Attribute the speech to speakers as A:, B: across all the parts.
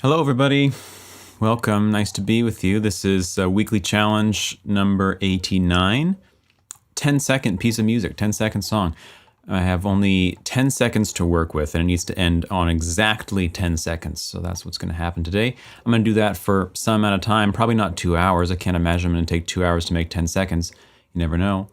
A: Hello, everybody. Welcome. Nice to be with you. This is weekly challenge number 89. 10-second piece of music, 10-second song. I have only 10 seconds to work with, and it needs to end on exactly 10 seconds. So that's what's going to happen today. I'm going to do that for some amount of time, probably not 2 hours. I can't imagine I'm going to take 2 hours to make 10 seconds. You never know.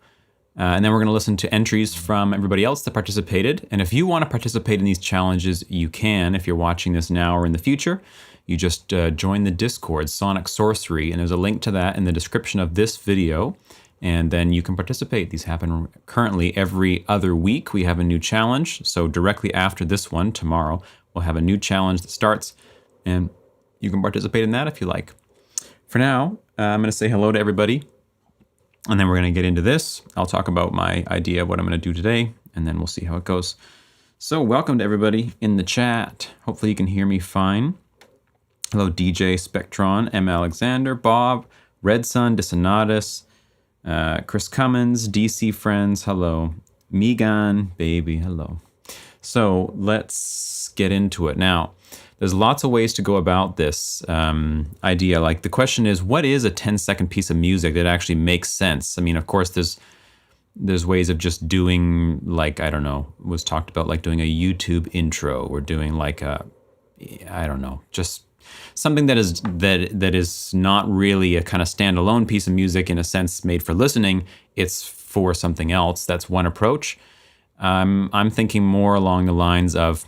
A: And then we're going to listen to entries from everybody else that participated. And if you want to participate in these challenges, you can. If you're watching this now or in the future, you just join the Discord, Sonic Sorcery, and there's a link to that in the description of this video. And then you can participate. These happen currently every other week. We have a new challenge. So directly after this one, tomorrow, we'll have a new challenge that starts. And you can participate in that if you like. For now, I'm going to say hello to everybody. And then we're going to get into this. I'll talk about my idea of what I'm going to do today, and then we'll see how it goes. So welcome to everybody in the chat. Hopefully you can hear me fine. Hello, DJ Spectron, M. Alexander, Bob, Red Sun, Dissonatus, Chris Cummins, DC Friends, hello. Megan, baby, hello. So let's get into it. Now, there's lots of ways to go about this idea. Like the question is, what is a 10-second piece of music that actually makes sense? I mean, of course, there's ways of just doing, like, I don't know, was talked about like doing a YouTube intro or doing like a, I don't know, just something that is not really a kind of standalone piece of music in a sense made for listening. It's for something else. That's one approach. I'm thinking more along the lines of,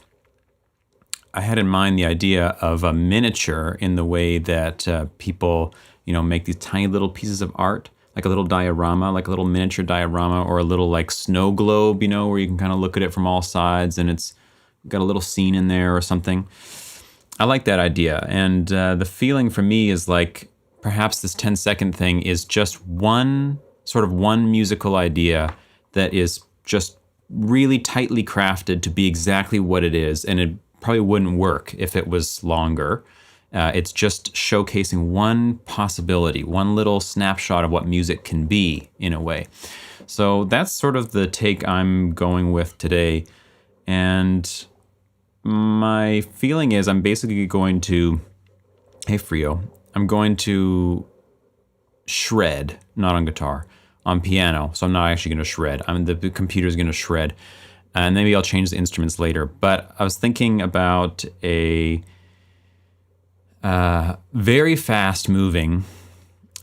A: I had in mind the idea of a miniature in the way that people, make these tiny little pieces of art, like a little diorama, like a little miniature diorama, or a little like snow globe, where you can kind of look at it from all sides and it's got a little scene in there or something. I like that idea. And the feeling for me is like perhaps this 10-second thing is just one musical idea that is just really tightly crafted to be exactly what it is. And it probably wouldn't work if it was longer. It's just showcasing one possibility, one little snapshot of what music can be in a way. So that's sort of the take I'm going with today. And my feeling is I'm basically going to, hey Frio, I'm going to shred, not on guitar, on piano. So I'm not actually going to shred. The computer's going to shred. And maybe I'll change the instruments later. But I was thinking about a very fast moving,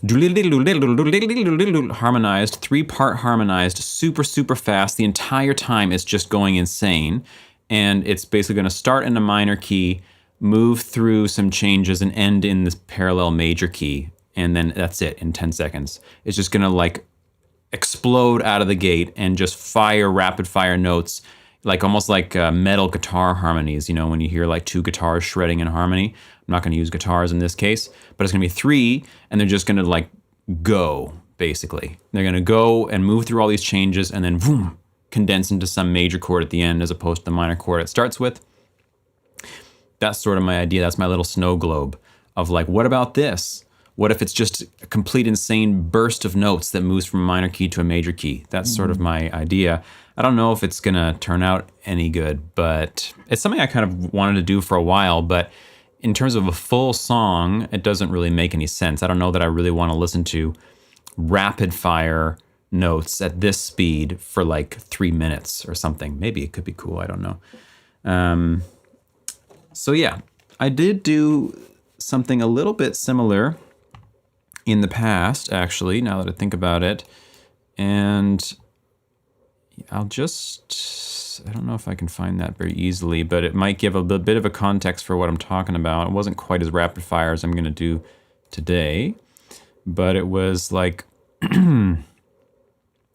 A: harmonized, 3-part harmonized, super, super fast. The entire time it's just going insane. And it's basically going to start in a minor key, move through some changes, and end in this parallel major key. And then that's it in 10 seconds. It's just going to like explode out of the gate and just fire rapid fire notes, like almost like metal guitar harmonies, when you hear like 2 guitars shredding in harmony. I'm not going to use guitars in this case, but it's going to be 3, and they're just going to like go, basically. They're going to go and move through all these changes and then boom, condense into some major chord at the end as opposed to the minor chord it starts with. That's sort of my idea. That's my little snow globe of like, what about this? What if it's just a complete insane burst of notes that moves from a minor key to a major key? That's sort of my idea. I don't know if it's going to turn out any good, but it's something I kind of wanted to do for a while. But in terms of a full song, it doesn't really make any sense. I don't know that I really want to listen to rapid fire notes at this speed for like 3 minutes or something. Maybe it could be cool. I don't know. So yeah, I did do something a little bit similar in the past, actually, now that I think about it. And I don't know if I can find that very easily, but it might give a bit of a context for what I'm talking about. It wasn't quite as rapid fire as I'm going to do today, but it was like,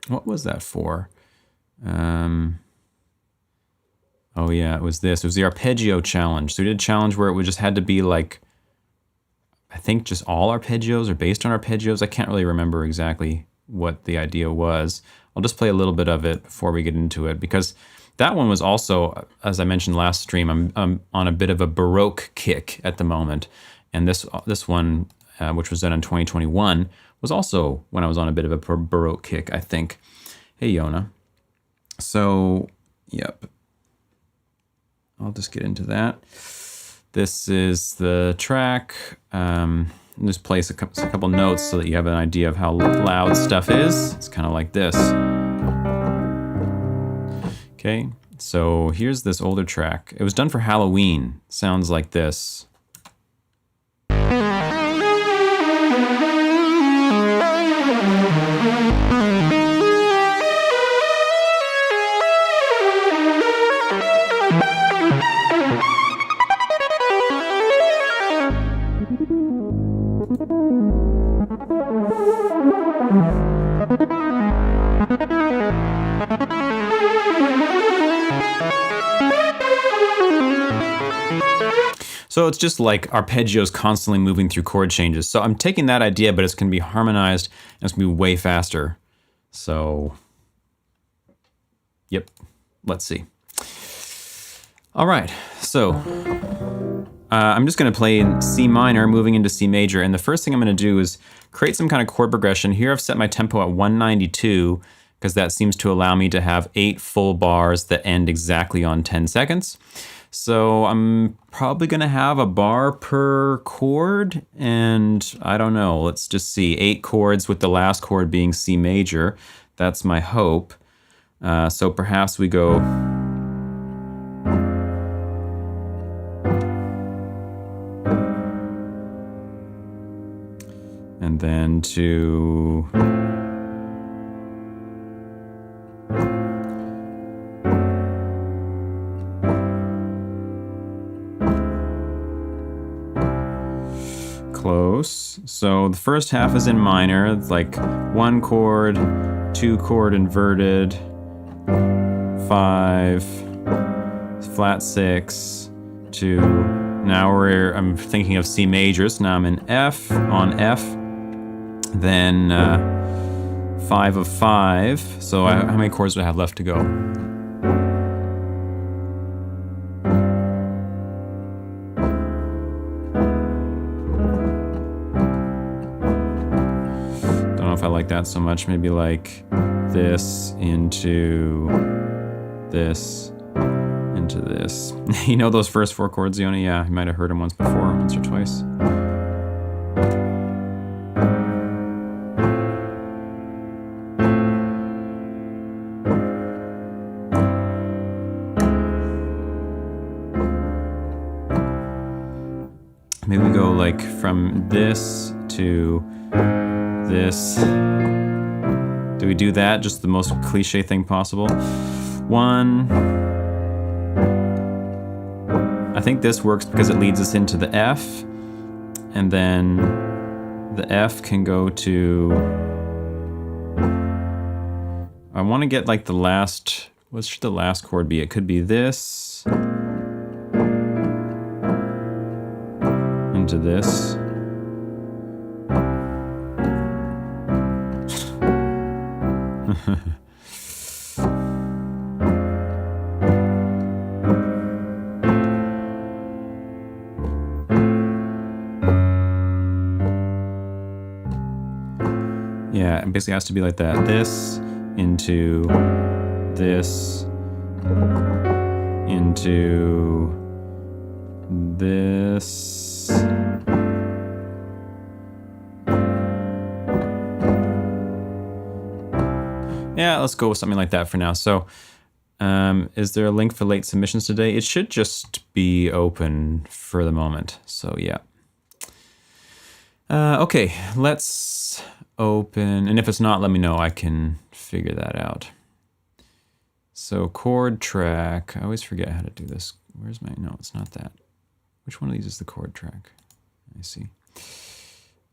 A: what was that for? Oh yeah, it was this. It was the arpeggio challenge. So we did a challenge where it just had to be like, I think just all arpeggios or based on arpeggios. I can't really remember exactly what the idea was. I'll just play a little bit of it before we get into it, because that one was also, as I mentioned last stream, I'm on a bit of a Baroque kick at the moment. And this one, which was done in 2021, was also when I was on a bit of a Baroque kick, I think. Hey, Yona. So, yep. I'll just get into that. This is the track. Just place a couple notes so that you have an idea of how loud stuff is. It's kind of like this. Okay, so here's this older track. It was done for Halloween. Sounds like this. So it's just like arpeggios constantly moving through chord changes. So I'm taking that idea, but it's going to be harmonized and it's going to be way faster. So, yep, let's see. All right, so I'm just going to play in C minor, moving into C major. And the first thing I'm going to do is create some kind of chord progression. Here I've set my tempo at 192 because that seems to allow me to have 8 full bars that end exactly on 10 seconds. So I'm probably going to have a bar per chord, and I don't know, let's just see, 8 chords with the last chord being C major. That's my hope. So perhaps we go... and then to... close. So the first half is in minor, it's like 1 chord, 2 chord inverted, 5, flat 6, 2. Now I'm thinking of C majors. Now I'm in F, on F, then 5 of 5. So how many chords do I have left to go? If I like that so much, maybe like this into this into this. You know those first 4 chords, Yoni? Yeah, you might have heard them once before, once or twice. Maybe we go like from this to this. Do we do that? Just the most cliche thing possible. 1. I think this works because it leads us into the F, and then the F can go to... I want to get like the last... What should the last chord be? It could be this into this. Yeah, it basically has to be like that. This into this into this. Yeah, let's go with something like that for now. So, is there a link for late submissions today? It should just be open for the moment. So, yeah. Okay, let's open. And if it's not, let me know. I can figure that out. So, chord track. I always forget how to do this. Where's my... No, it's not that. Which one of these is the chord track? I see.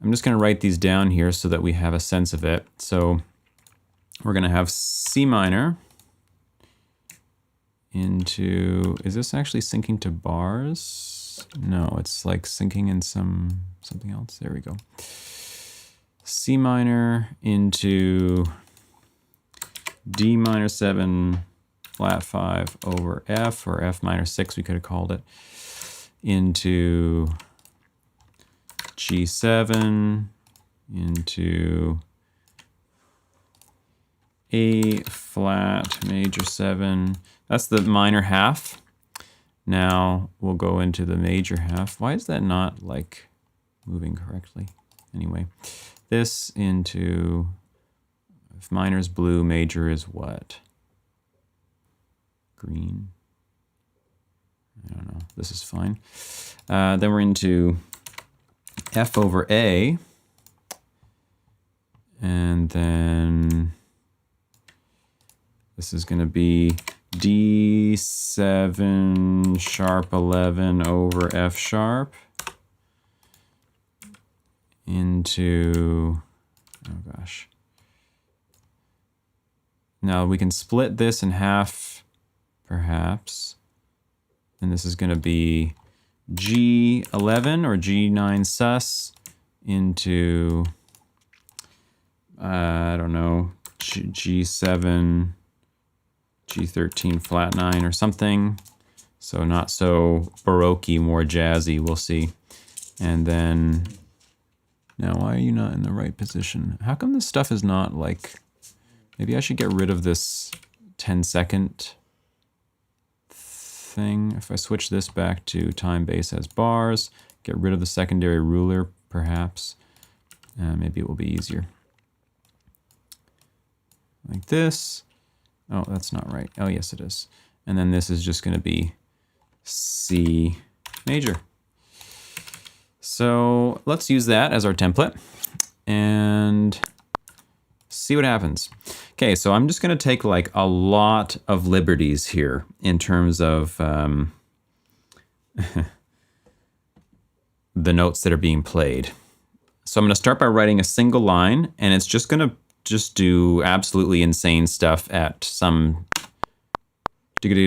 A: I'm just going to write these down here so that we have a sense of it. So... we're going to have C minor into, is this actually syncing to bars? No, it's like syncing in something else. There we go. C minor into D minor 7, flat 5 over F, or F minor 6 we could have called it, into G7, into A flat major 7. That's the minor half. Now we'll go into the major half. Why is that not like moving correctly? Anyway, this into, if minor is blue, major is what? Green. I don't know. This is fine. Then we're into F over A. And then this is going to be D7 sharp 11 over F sharp into, oh gosh. Now we can split this in half, perhaps. And this is going to be G11 or G9 sus into, I don't know, G7, G13 flat 9 or something. So not so baroque-y, more jazzy, we'll see. And then, now why are you not in the right position? How come this stuff is not like, maybe I should get rid of this 10-second thing. If I switch this back to time base as bars, get rid of the secondary ruler, perhaps. Maybe it will be easier. Like this. Oh, that's not right. Oh, yes, it is. And then this is just going to be C major. So let's use that as our template and see what happens. Okay, so I'm just going to take like a lot of liberties here in terms of the notes that are being played. So I'm going to start by writing a single line, and it's just going to do absolutely insane stuff at some that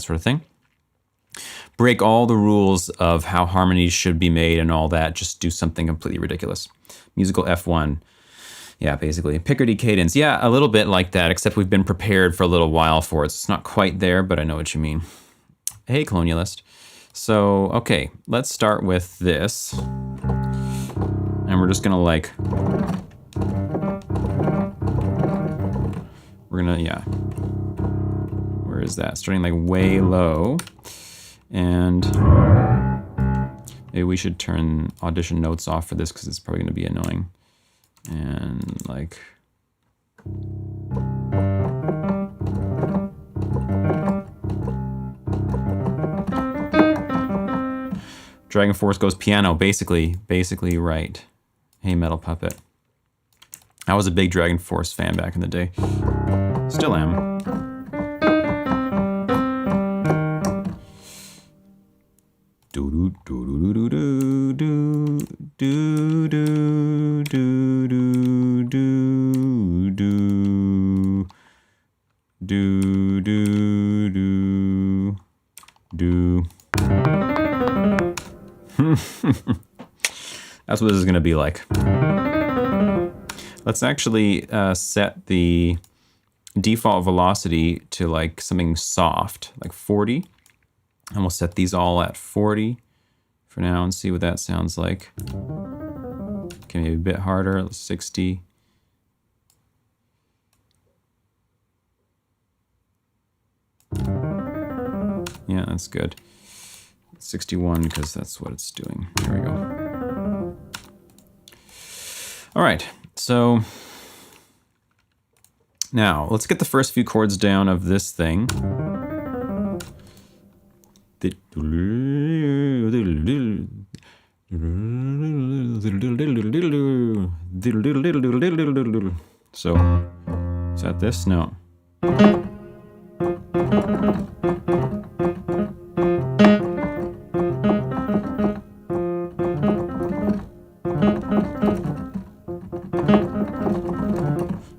A: sort of thing. Break all the rules of how harmonies should be made and all that. Just do something completely ridiculous. Musical F1. Yeah, basically. Picardy cadence. Yeah, a little bit like that, except we've been prepared for a little while for it. It's not quite there, but I know what you mean. Hey, colonialist. So, okay, let's start with this. And we're just gonna like, we're gonna, yeah. Where is that? Starting like way low. And maybe we should turn audition notes off for this because it's probably gonna be annoying. And like, Dragon Force goes piano, basically right. Hey, Metal Puppet. I was a big Dragon Force fan back in the day. Still am. Do do do do do do do do do do do do do do do. That's what this is going to be like. Let's actually set the default velocity to like something soft, like 40. And we'll set these all at 40 for now and see what that sounds like. Okay, maybe a bit harder, 60. Yeah, that's good. 61, because that's what it's doing. There we go. All right, so now let's get the first few chords down of this thing. So, is that this? No.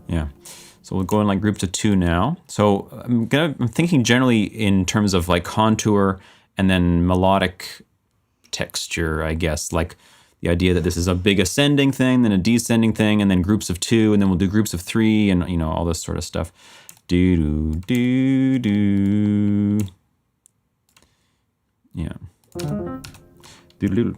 A: Yeah. So we'll go in like groups of 2 now. So I'm thinking generally in terms of like contour and then melodic texture, I guess, like the idea that this is a big ascending thing, then a descending thing, and then groups of 2, and then we'll do groups of 3, and you know, all this sort of stuff. Do do do. Yeah. Do do.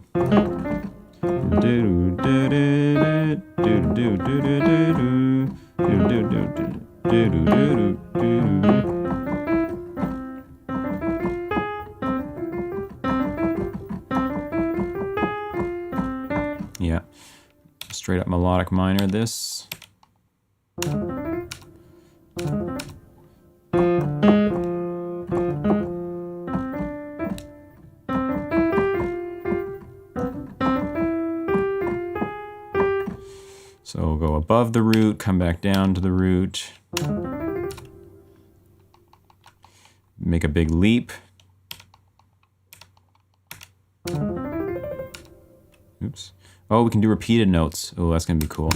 A: Yeah, straight up melodic minor this. So we'll go above the root, come back down to the root. Make a big leap. Oops. Oh, we can do repeated notes. Oh, that's gonna be cool.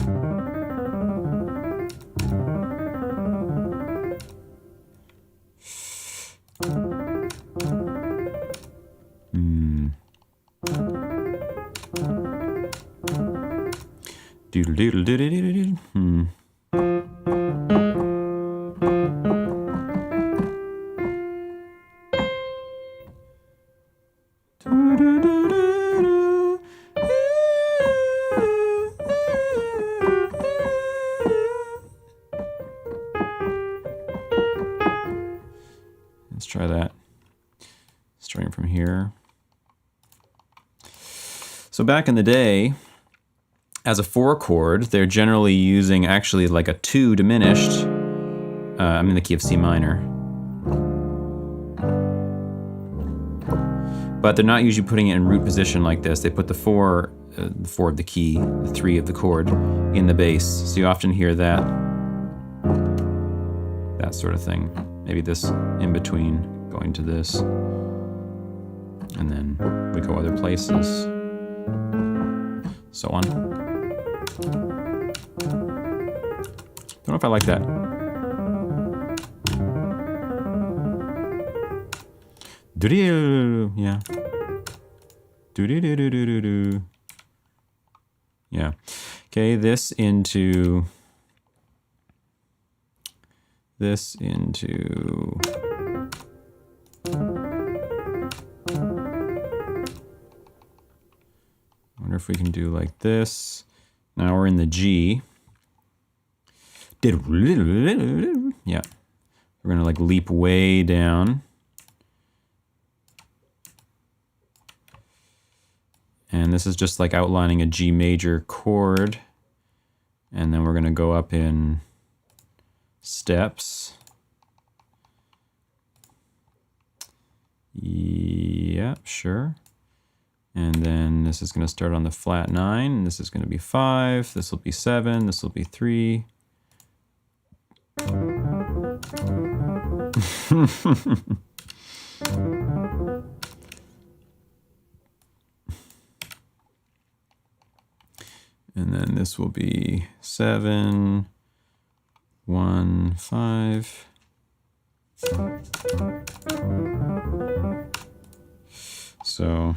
A: Doodle doodle doodle doodle doodle. Let's try that. Starting from here. So back in the day, as a 4 chord, they're generally using actually like a 2 diminished. I'm in the key of C minor. But they're not usually putting it in root position like this. They put the 4 of the key, the 3 of the chord, in the bass. So you often hear that sort of thing. Maybe this in between, going to this. And then we go other places. So on. Don't know if I like that. Do-do-do-do-do. Yeah. Do-do-do-do-do-do. Yeah. Okay, this into... wonder if we can do like this. Now we're in the G. Yeah. We're gonna like leap way down. And this is just like outlining a G major chord. And then we're gonna go up in steps. Yeah, sure. And then this is going to start on the flat 9. And this is going to be 5. This will be 7. This will be 3. And then this will be 7, 1, 5. So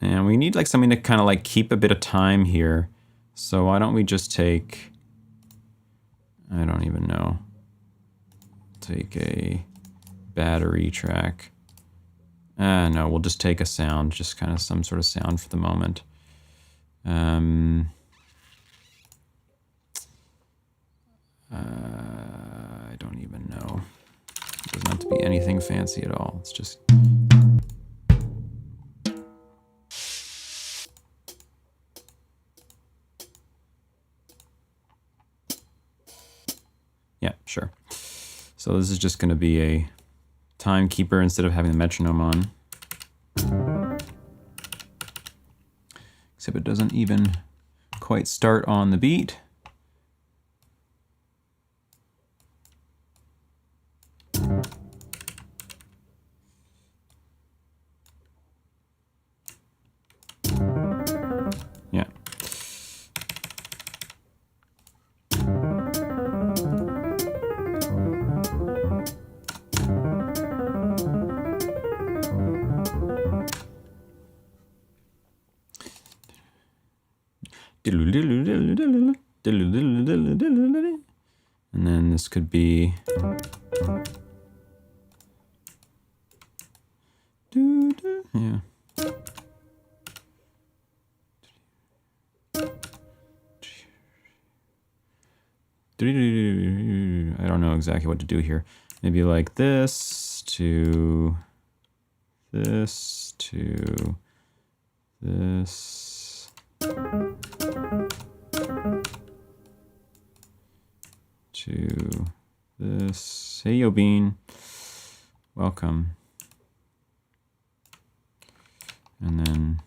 A: and we need like something to kind of like keep a bit of time here. So why don't we just take, I don't even know, take a battery track. No, we'll just take a sound, just kind of some sort of sound for the moment. I don't even know. It doesn't have to be anything fancy at all. It's just... Yeah, sure. So this is just going to be a timekeeper instead of having the metronome on. Except it doesn't even quite start on the beat. Yeah. And then this could be Yeah. I don't know exactly what to do here. Maybe like this to this to this. To this. Hey, Yo Bean. Welcome. And then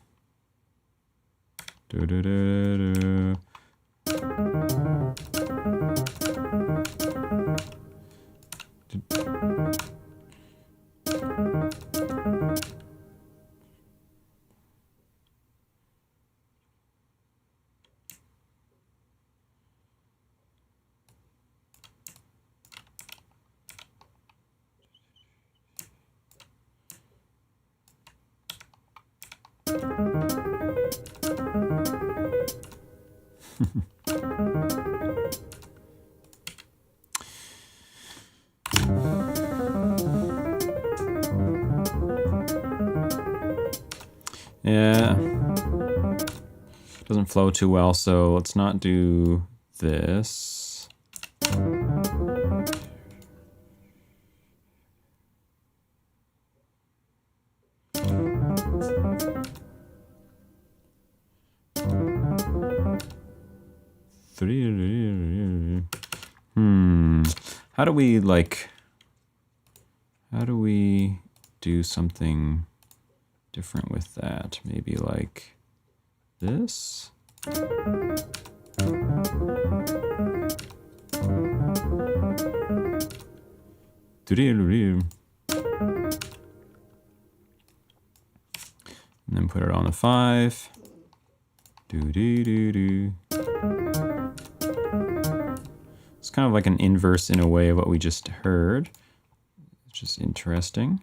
A: yeah, doesn't flow too well, so let's not do this. How do we do something different with that? Maybe like this? And then put it on the 5. It's kind of like an inverse in a way of what we just heard. It's just interesting.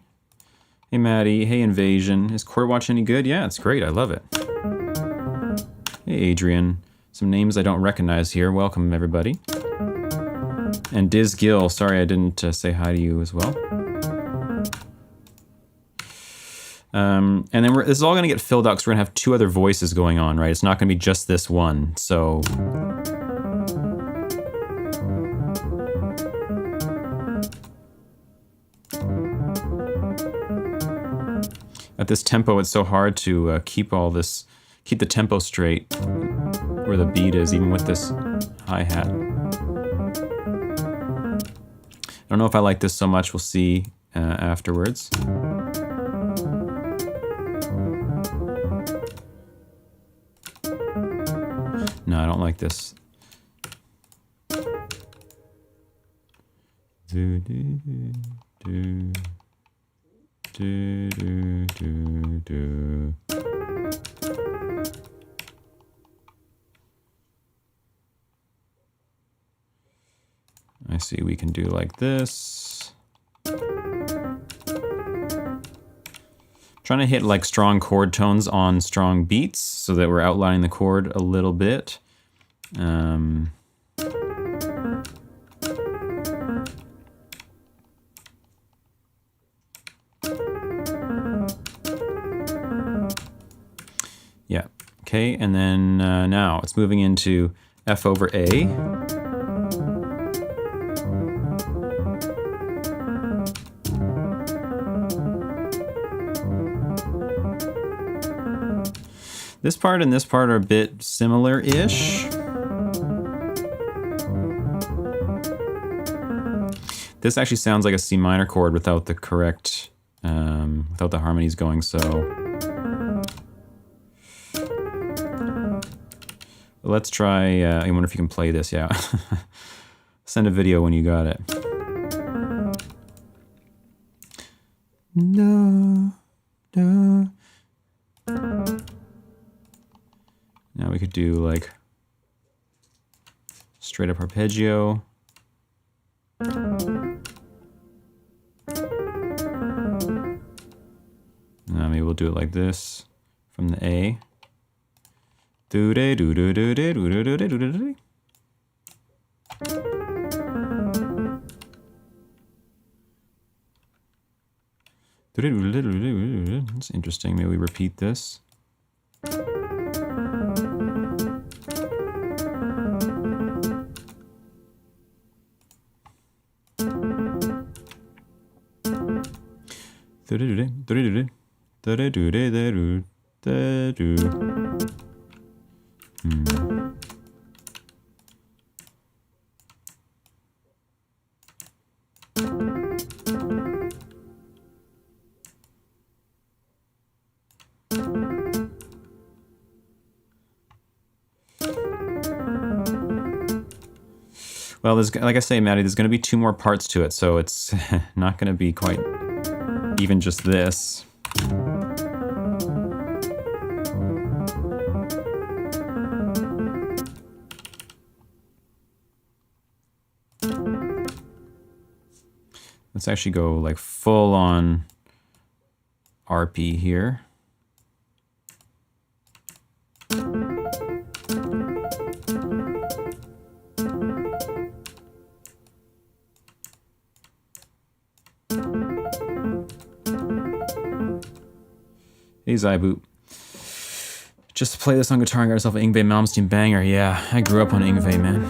A: Hey Maddie, hey Invasion. Is Chordwatch any good? Yeah, it's great. I love it. Hey Adrian. Some names I don't recognize here. Welcome everybody. And Diz Gill, sorry I didn't say hi to you as well. And then this is all going to get filled out because we're going to have 2 other voices going on, right? It's not going to be just this one, so... At this tempo, it's so hard to keep the tempo straight where the beat is, even with this hi-hat. I don't know if I like this so much. We'll see afterwards. No, I don't like this. I see we can do like this. Trying to hit like strong chord tones on strong beats so that we're outlining the chord a little bit. Yeah, okay, and then now it's moving into F over A. This part and this part are a bit similar-ish. This actually sounds like a C minor chord without the correct, without the harmonies going, so. Let's try, I wonder if you can play this, yeah. Send a video when you got it. No, no. Now we could do like straight up arpeggio. Now maybe we'll do it like this from the A. That's interesting. Maybe we repeat this. Well, there's, like I say, Maddie, there's going to be 2 more parts to it, so it's not going to be quite even just this. Let's actually go like full on RP here. Hey Zyboot. Just to play this on guitar and got yourself an Yngwie Malmsteen banger. Yeah, I grew up on Yngwie, man.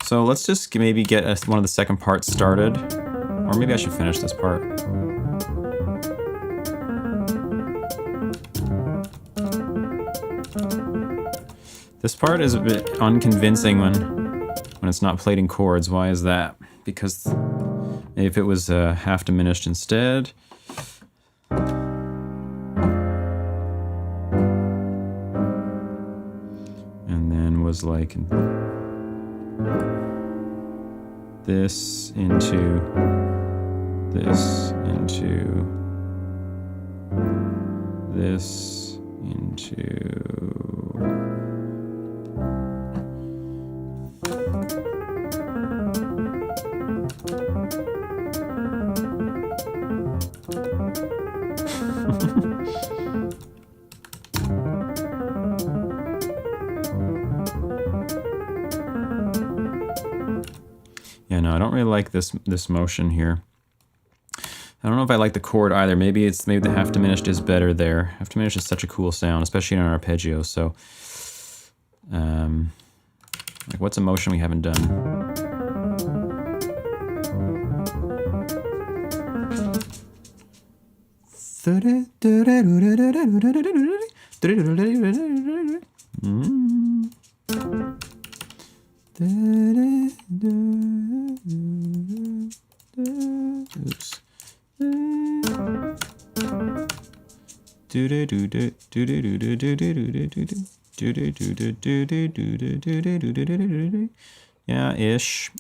A: So let's just maybe get one of the second parts started. Or maybe I should finish this part. This part is a bit unconvincing when it's not played in chords. Why is that? Because if it was half diminished instead. And then was like this into this into this into Yeah, no, I don't really like this motion here. I don't know if I like the chord either. Maybe the half diminished is better there. Half diminished is such a cool sound, especially in an arpeggio. So, like, what's a motion we haven't done? Oops. Yeah, ish.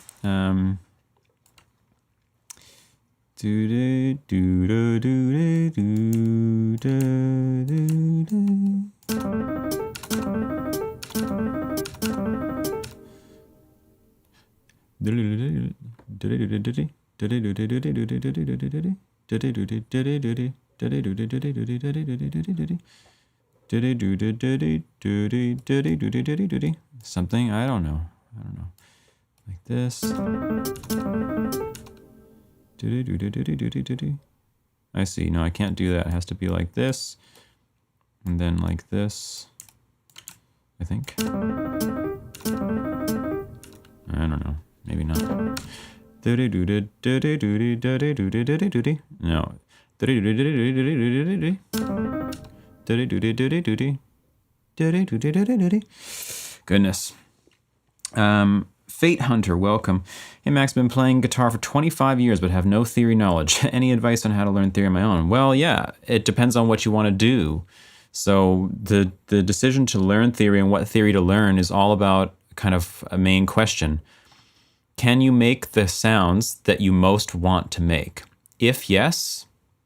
A: Something, I don't know. Like this. I see. No, I can't do that. It has to be like this. And then like this. I think. I don't know. Maybe not. No. Goodness. Fate Hunter, welcome. Hey Max, been playing guitar for 25 years but have no theory knowledge. Any advice on how to learn theory on my own? Well, yeah, it depends on what you want to do. So the decision to learn theory and what theory to learn is all about kind of a main question. Can you make the sounds that you most want to make? If yes,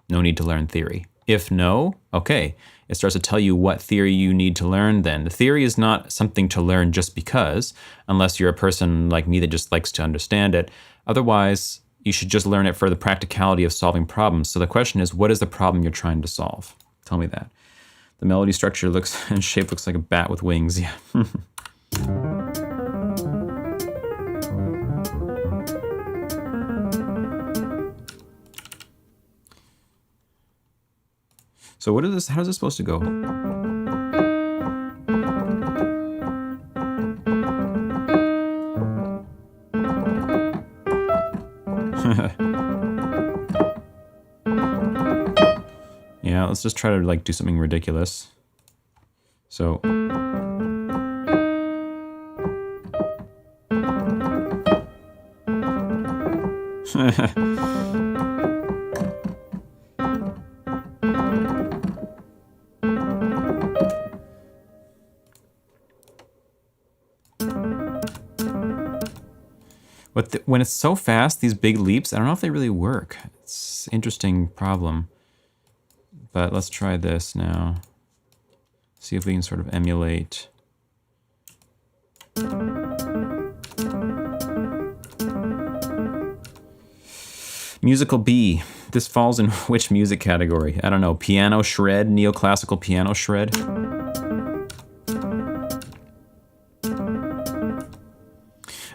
A: no need to learn theory. If no, okay. It starts to tell you what theory you need to learn then. The theory is not something to learn just because, unless you're a person like me that just likes to understand it. Otherwise, you should just learn it for the practicality of solving problems. So the question is, what is the problem you're trying to solve? Tell me that. The melody structure looks and shape looks like a bat with wings. Yeah. So what is this? How is this supposed to go? Yeah, let's just try to like do something ridiculous. So when it's so fast, these big leaps, I don't know if they really work. It's an interesting problem. But let's try this now. See if we can sort of emulate. Musical B. This falls in which music category? I don't know. Piano shred, neoclassical piano shred.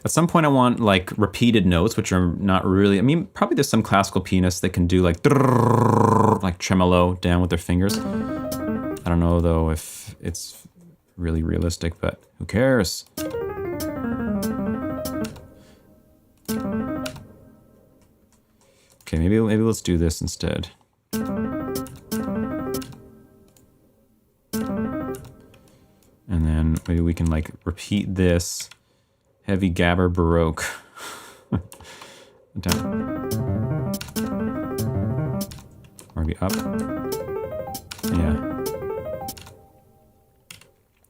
A: At some point I want like repeated notes, which are not really, I mean, probably there's some classical pianists that can do like tremolo down with their fingers. I don't know though if it's really realistic, but who cares? Okay, maybe let's do this instead. And then maybe we can like repeat this. Heavy gabber baroque. Down. Or maybe up. Yeah.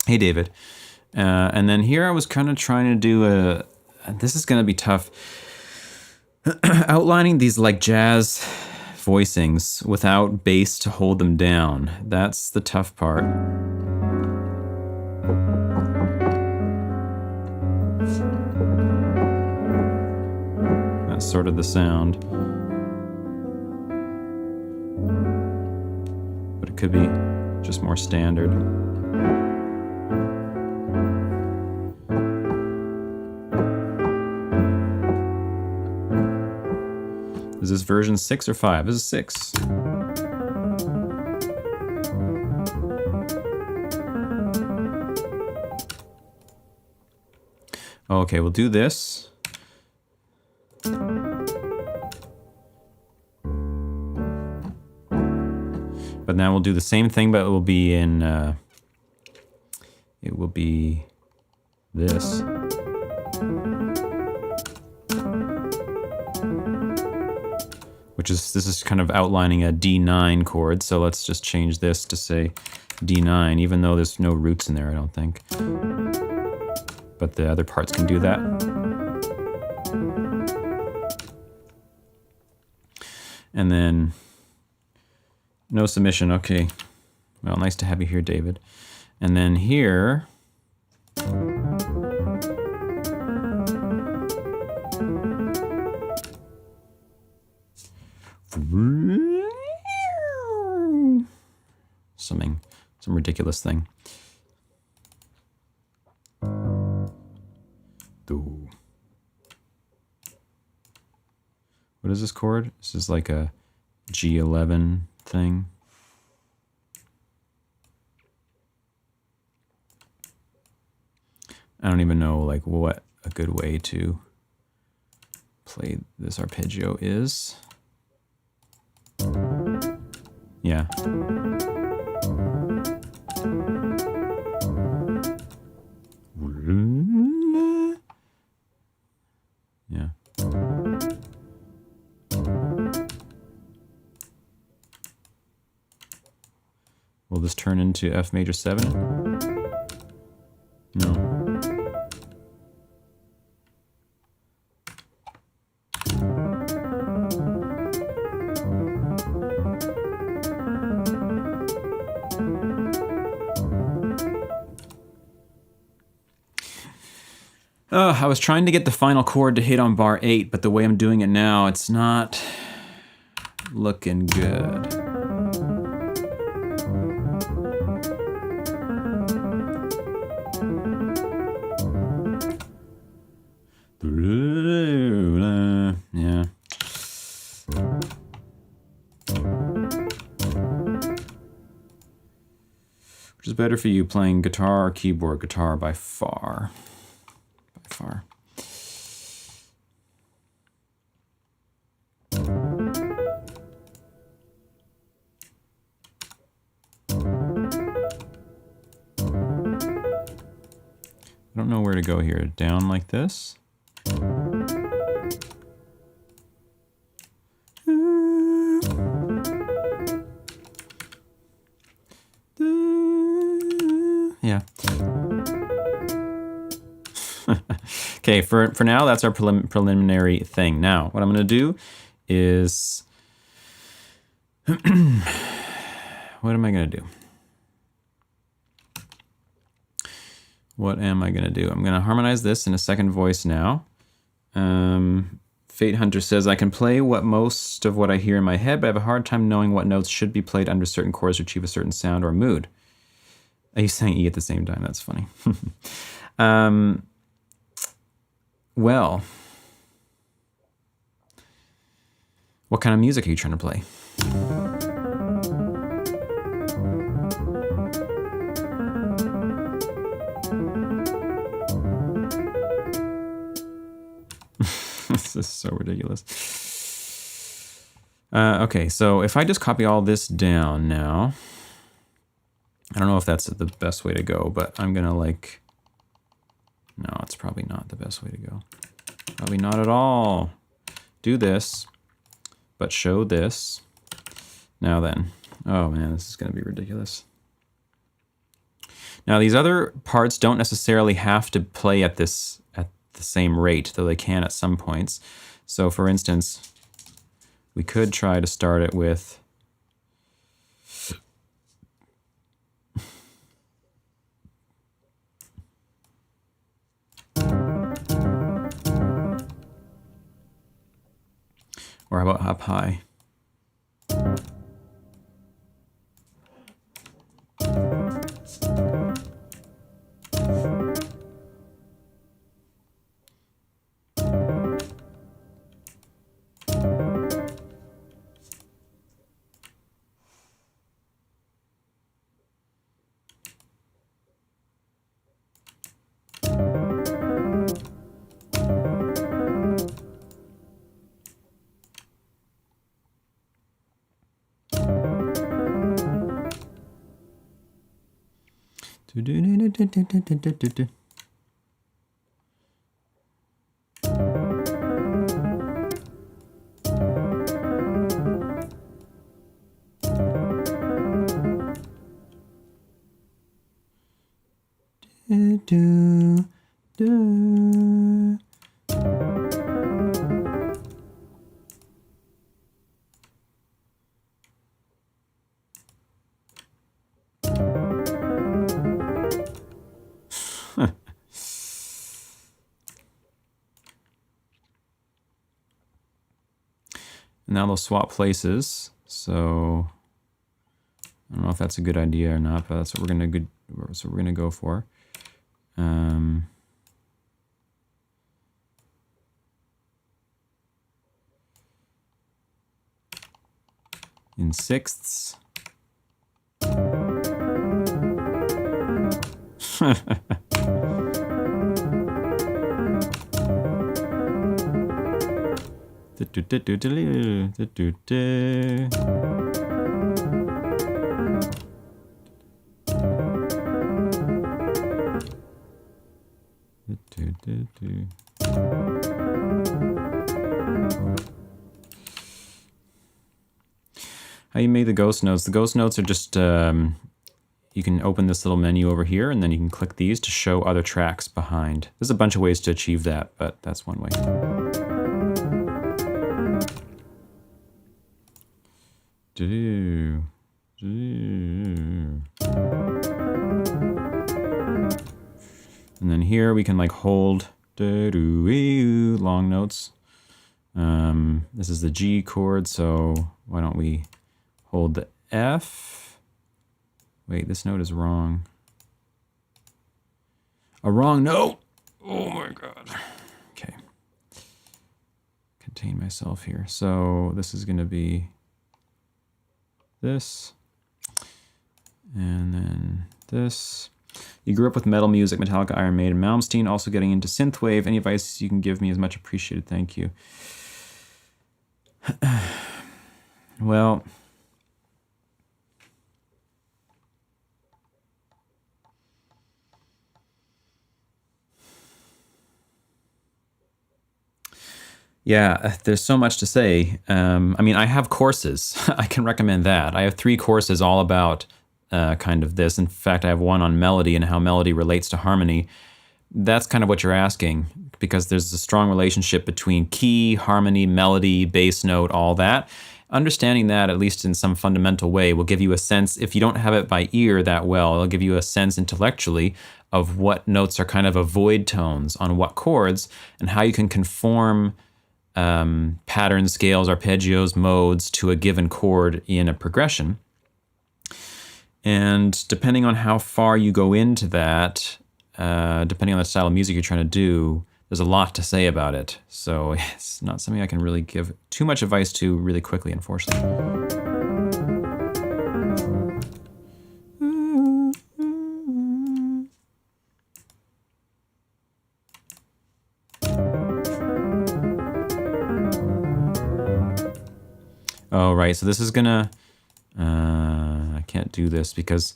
A: Hey, David. And then here I was kind of trying to do this is going to be tough. Outlining these like jazz voicings without bass to hold them down. That's the tough part. That's sort of the sound. But it could be just more standard. Is this version 6 or 5? This is 6. Okay, we'll do this. But now we'll do the same thing, but it will be in, it will be this. This is kind of outlining a D9 chord, so let's just change this to say D9, even though there's no roots in there, I don't think. But the other parts can do that. And then, no submission, okay. Well, nice to have you here, David. And then here, some ridiculous thing. What is this chord? This is like a G11 thing. I don't even know like what a good way to play this arpeggio is. Yeah. Yeah. Will this turn into F major 7? No. I was trying to get the final chord to hit on bar 8, but the way I'm doing it now, it's not looking good. Yeah. better for you, playing guitar or keyboard? Guitar by far. By far. I don't know where to go here. Down like this. Yeah. Okay, for now, that's our preliminary thing. Now, what I'm going to do is... what am I going to do? What am I going to do? I'm going to harmonize this in a second voice now. Fate Hunter says, I can play most of what I hear in my head, but I have a hard time knowing what notes should be played under certain chords to achieve a certain sound or mood. Are you saying E at the same time? That's funny. Well, what kind of music are you trying to play? This is so ridiculous. Okay, so if I just copy all this down now, I don't know if that's the best way to go, but I'm gonna like, no, it's probably not the best way to go. Probably not at all. Do this, but show this. Now then, oh man, this is gonna be ridiculous. Now these other parts don't necessarily have to play at the same rate, though they can at some points. So for instance, we could try to start it with or how about up high? And now they'll swap places. So I don't know if that's a good idea or not, but that's what we're gonna go for. In sixths. How you make the ghost notes? The ghost notes are just, you can open this little menu over here and then you can click these to show other tracks behind. There's a bunch of ways to achieve that, but that's one way. And then here we can like hold long notes. This is the G chord, so why don't we hold the F? Wait, this note is wrong. A wrong note! Oh my god. Okay. Contain myself here. So this is gonna be this. And then this. You grew up with metal music, Metallica, Iron Maiden, Malmsteen, also getting into synthwave. Any advice you can give me is much appreciated. Thank you. Well, yeah, there's so much to say. I mean, I have courses. I can recommend that. I have 3 courses all about kind of this. In fact, I have one on melody and how melody relates to harmony. That's kind of what you're asking, because there's a strong relationship between key, harmony, melody, bass note, all that. Understanding that, at least in some fundamental way, will give you a sense, if you don't have it by ear that well, it'll give you a sense intellectually of what notes are kind of avoid tones on what chords, and how you can conform patterns, scales, arpeggios, modes to a given chord in a progression. And depending on how far you go into that, depending on the style of music you're trying to do, there's a lot to say about it. So it's not something I can really give too much advice to really quickly, unfortunately. Oh, right. So this is gonna, I can't do this because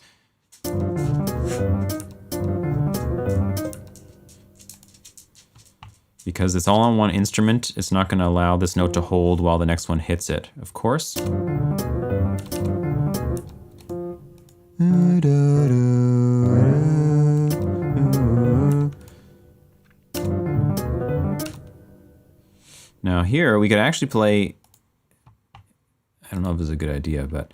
A: it's all on one instrument. It's not gonna allow this note to hold while the next one hits it, of course. Now here we could actually play, I don't know if this is a good idea, but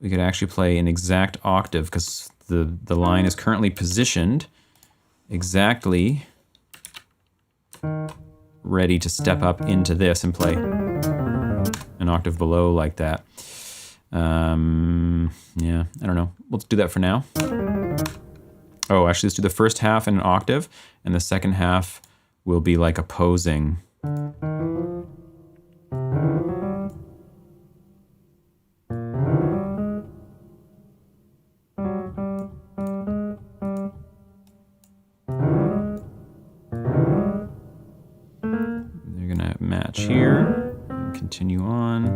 A: we could actually play an exact octave, because the line is currently positioned exactly ready to step up into this and play an octave below like that. Yeah, I don't know. Let's do that for now. Oh, actually, let's do the first half in an octave, and the second half will be like opposing. Match here, and continue on.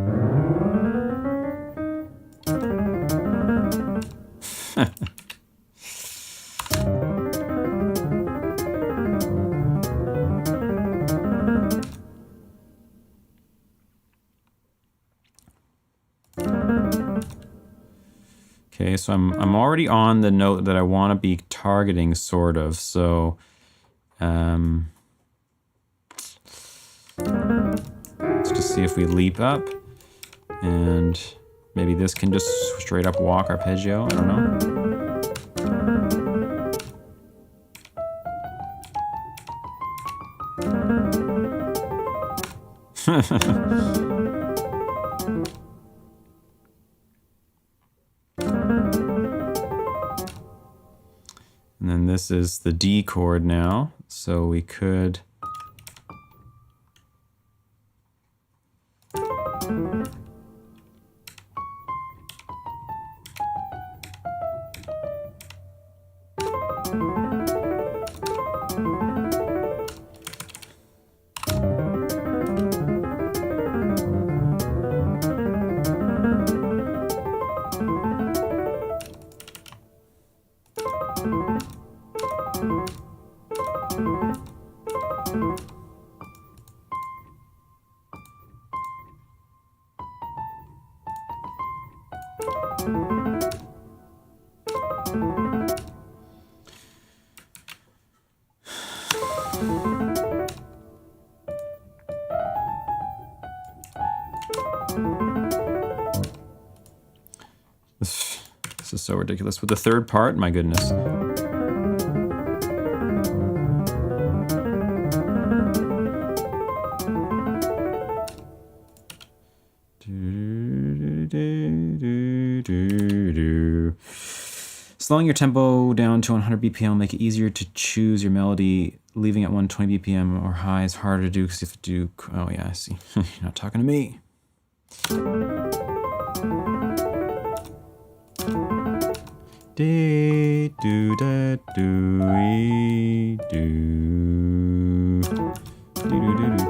A: Okay, so I'm already on the note that I want to be targeting, sort of. So let's just see if we leap up, and maybe this can just straight up walk arpeggio. I don't know. And then this is the D chord now, so we could This is so ridiculous. With the third part, my goodness. Slowing your tempo down to 100 BPM will make it easier to choose your melody. Leaving at 120 BPM or high is harder to do because you have to do... Oh yeah, I see. You're not talking to me. Dee do da do ee do. Do do do do.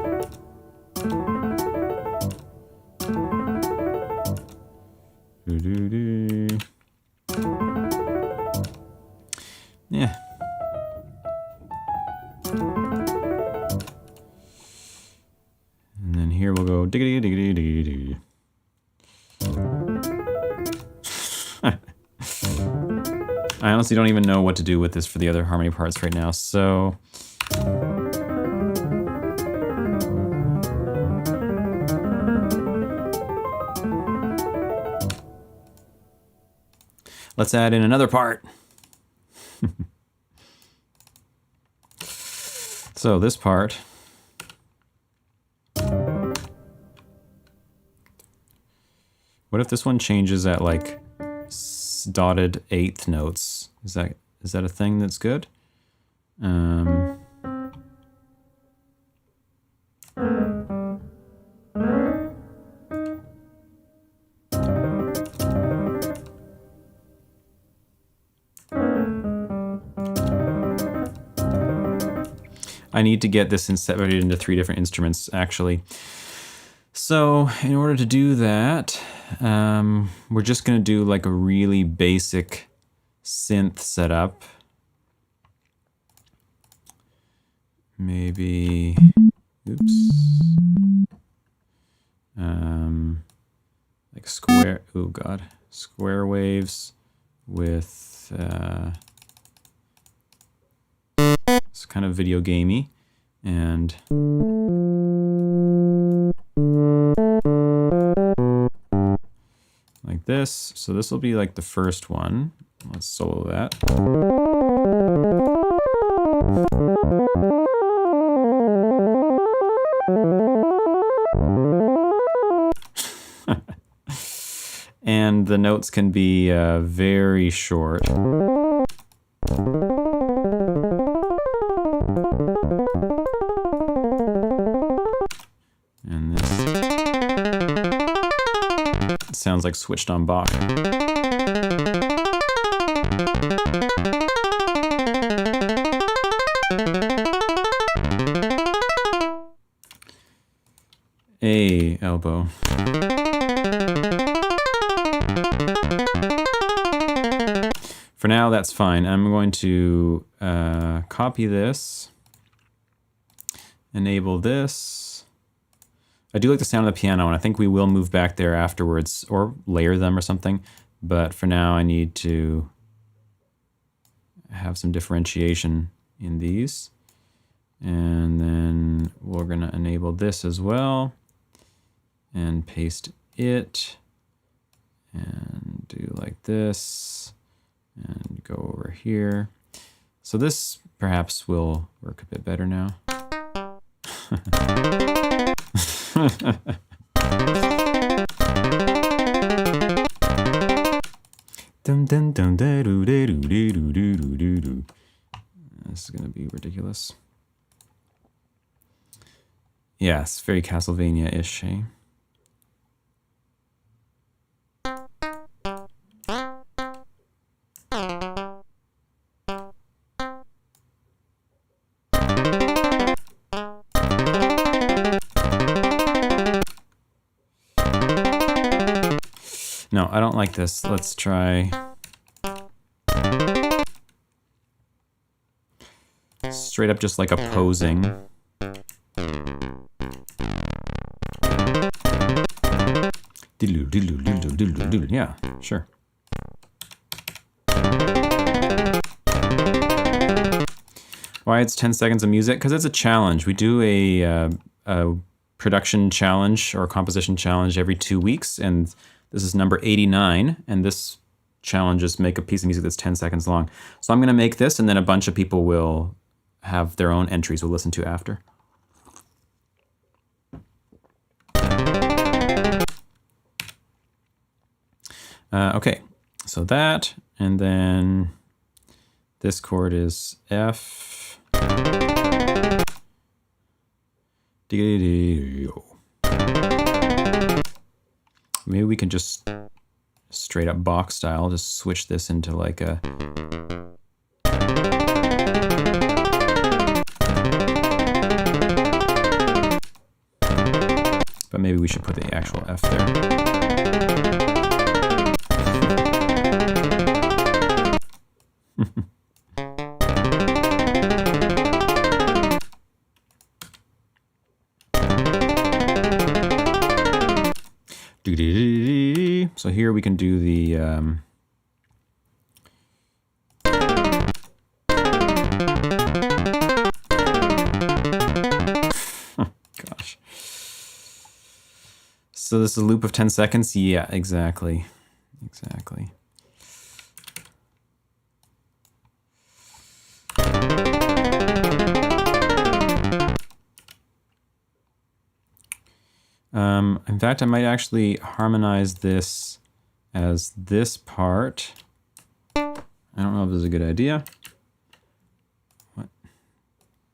A: Do do do. Yeah. And then here we'll go diggity diggity diggity diggity. I honestly don't even know what to do with this for the other harmony parts right now, so let's add in another part. So this part, what if this one changes at like dotted eighth notes? Is that a thing that's good? I need to get this separated into 3 different instruments, actually. So in order to do that, we're just going to do like a really basic synth setup. Maybe, oops. Like square, oh God, square waves with, it's kind of video gamey, and like this. So this will be like the first one. Let's solo that. And the notes can be very short. And this sounds like switched on Bach. A elbow. For now, that's fine. I'm going to copy this, enable this. I do like the sound of the piano, and I think we will move back there afterwards or layer them or something. But for now, I need to have some differentiation in these. And then we're going to enable this as well and paste it and do like this and go over here. So this perhaps will work a bit better now. This is gonna be ridiculous. Yeah, it's very Castlevania-ish, eh? No, I don't like this. Let's try straight up just like opposing. Yeah, sure. Why it's 10 seconds of music? Because it's a challenge. We do a production challenge or composition challenge every 2 weeks, and this is number 89, and this challenge is make a piece of music that's 10 seconds long. So I'm going to make this, and then a bunch of people will have their own entries we'll listen to after. Okay, so that, and then this chord is F. Maybe we can just straight up box style. Just switch this into like a... But maybe we should put the actual F there. So here we can do the gosh. So this is a loop of 10 seconds? Yeah, exactly. Exactly. In fact, I might actually harmonize this as this part. I don't know if this is a good idea,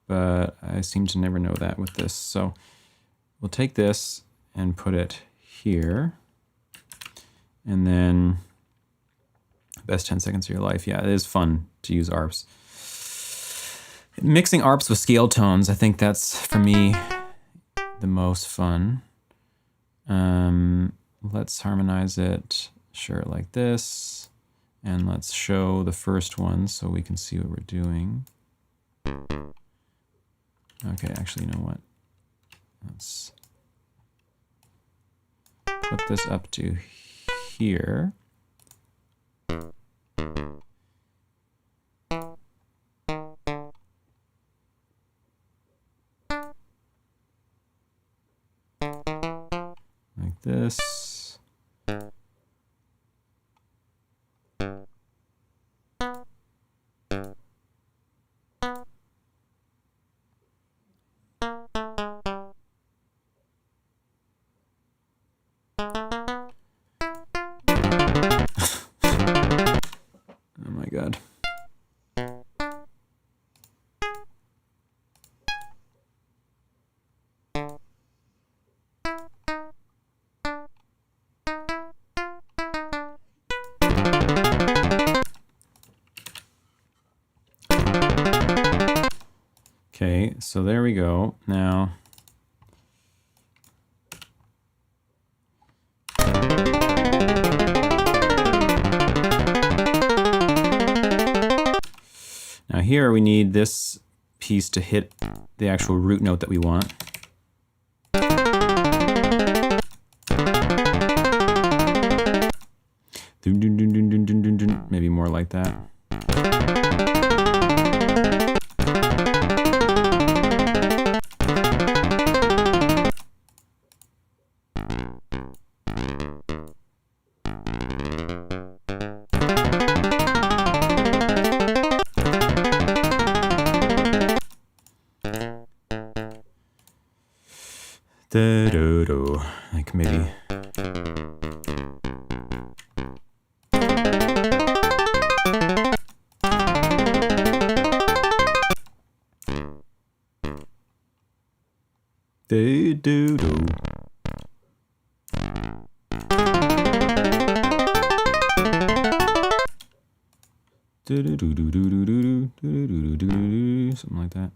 A: but I seem to never know that with this. So we'll take this and put it here. And then best 10 seconds of your life. Yeah, it is fun to use ARPs. Mixing ARPs with scale tones, I think that's, for me, the most fun. Let's harmonize it, sure, like this. And let's show the first one so we can see what we're doing. Okay, actually, you know what? Let's put this up to here. Like this. Oh my God. Okay, so there we go. Now, here we need this piece to hit the actual root note that we want. Maybe more like that. Like maybe. Something like that.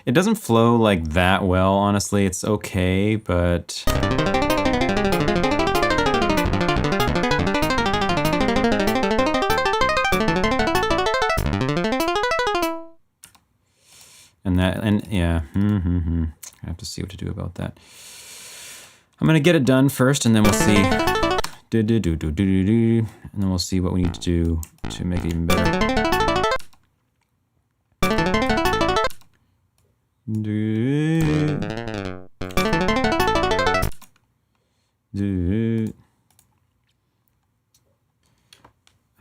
A: It doesn't flow like that well, honestly. It's okay, but... yeah, I have to see what to do about that. I'm gonna get it done first, and then we'll see. And then we'll see what we need to do to make it even better.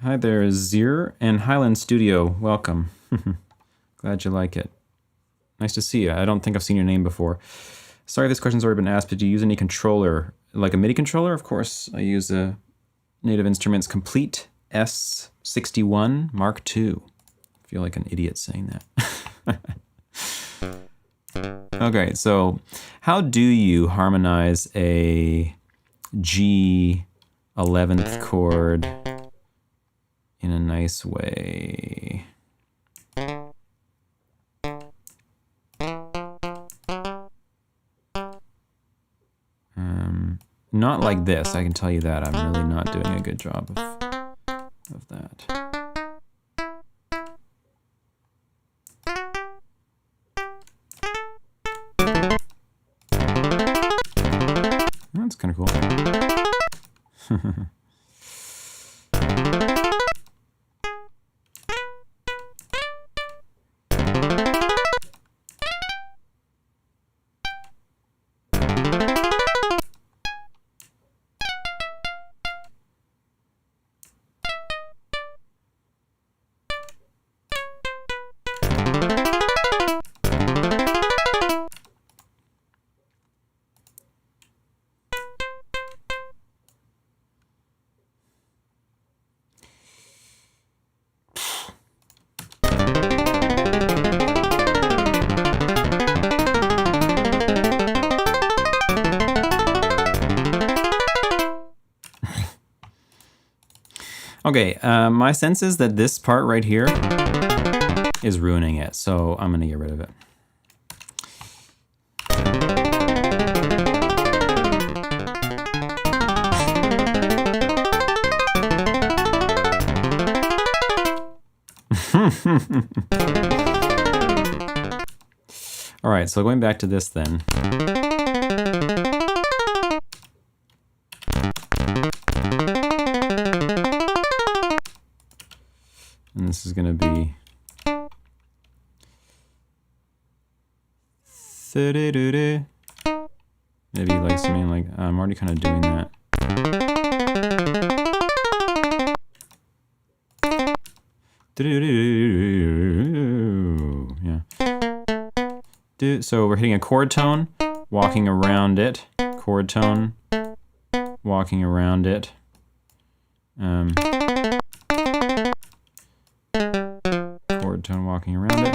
A: Hi there, Zir and Highland Studio. Welcome. Glad you like it. Nice to see you. I don't think I've seen your name before. Sorry if this question's already been asked, but do you use any controller? Like a MIDI controller? Of course, I use a Native Instruments Complete S61 Mark II. I feel like an idiot saying that. Okay, so how do you harmonize a G 11th chord in a nice way? Not like this, I can tell you that. I'm really not doing a good job of that. That's kind of cool. Okay, my sense is that this part right here is ruining it, so I'm gonna get rid of it. All right, so going back to this then. And this is going to be maybe like something like I'm already kind of doing that. Yeah. So we're hitting a chord tone, walking around it, chord tone, walking around it. Chord tone, walking around it.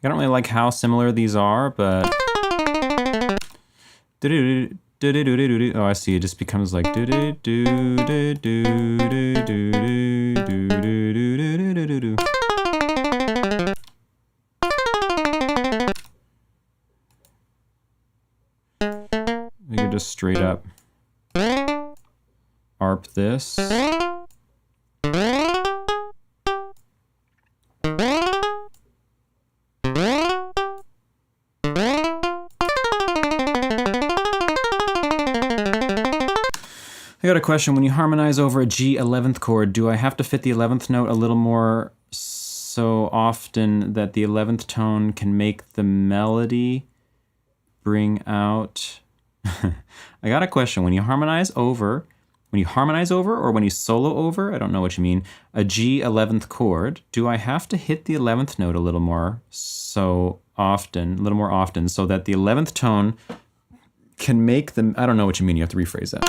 A: I don't really like how similar these are, but oh, I see. It just becomes like we could just straight up arp this. I got a question. When you harmonize over a G 11th chord, do I have to fit the 11th note a little more so often that the 11th tone can make the melody bring out... I got a question. When you harmonize over or when you solo over, I don't know what you mean, a G 11th chord, do I have to hit the 11th note a little more often so that the 11th tone can make the... I don't know what you mean. You have to rephrase that.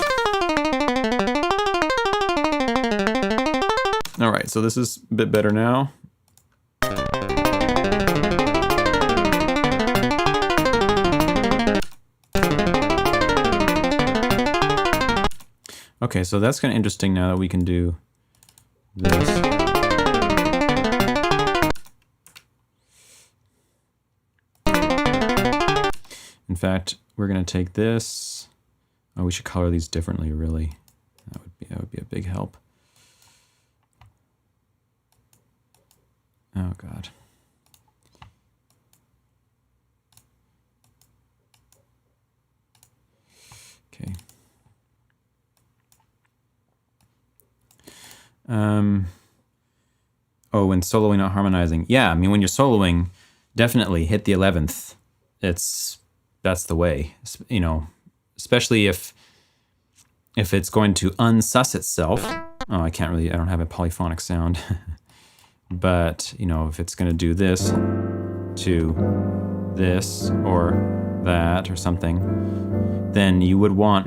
A: All right, so this is a bit better now. Okay, so that's kind of interesting now that we can do this. In fact, we're going to take this. Oh, we should color these differently, really. That would be a big help. Oh, God. Okay. Oh, and soloing, not harmonizing. Yeah, I mean, when you're soloing, definitely hit the 11th. That's the way, you know, especially if it's going to unsus itself. Oh, I don't have a polyphonic sound. But, you know, if it's going to do this to this or that or something, then you would want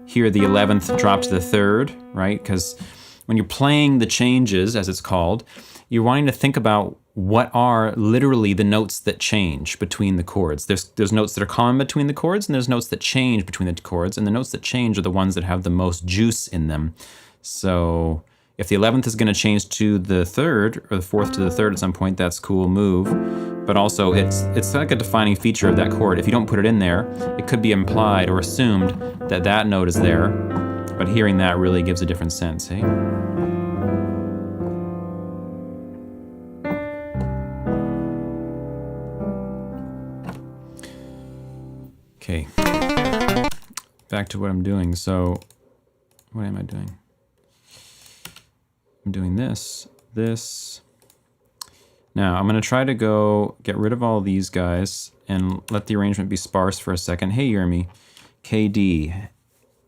A: here the 11th drop to the 3rd, right? Because when you're playing the changes, as it's called, you're wanting to think about what are literally the notes that change between the chords. There's notes that are common between the chords, and there's notes that change between the chords, and the notes that change are the ones that have the most juice in them. So if the 11th is going to change to the 3rd, or the 4th to the 3rd at some point, that's a cool move. But also, it's like a defining feature of that chord. If you don't put it in there, it could be implied or assumed that that note is there. But hearing that really gives a different sense, hey? Okay, back to what I'm doing. So, what am I doing? I'm doing this. Now, I'm going to try to get rid of all these guys and let the arrangement be sparse for a second. Hey, Yermi. KD.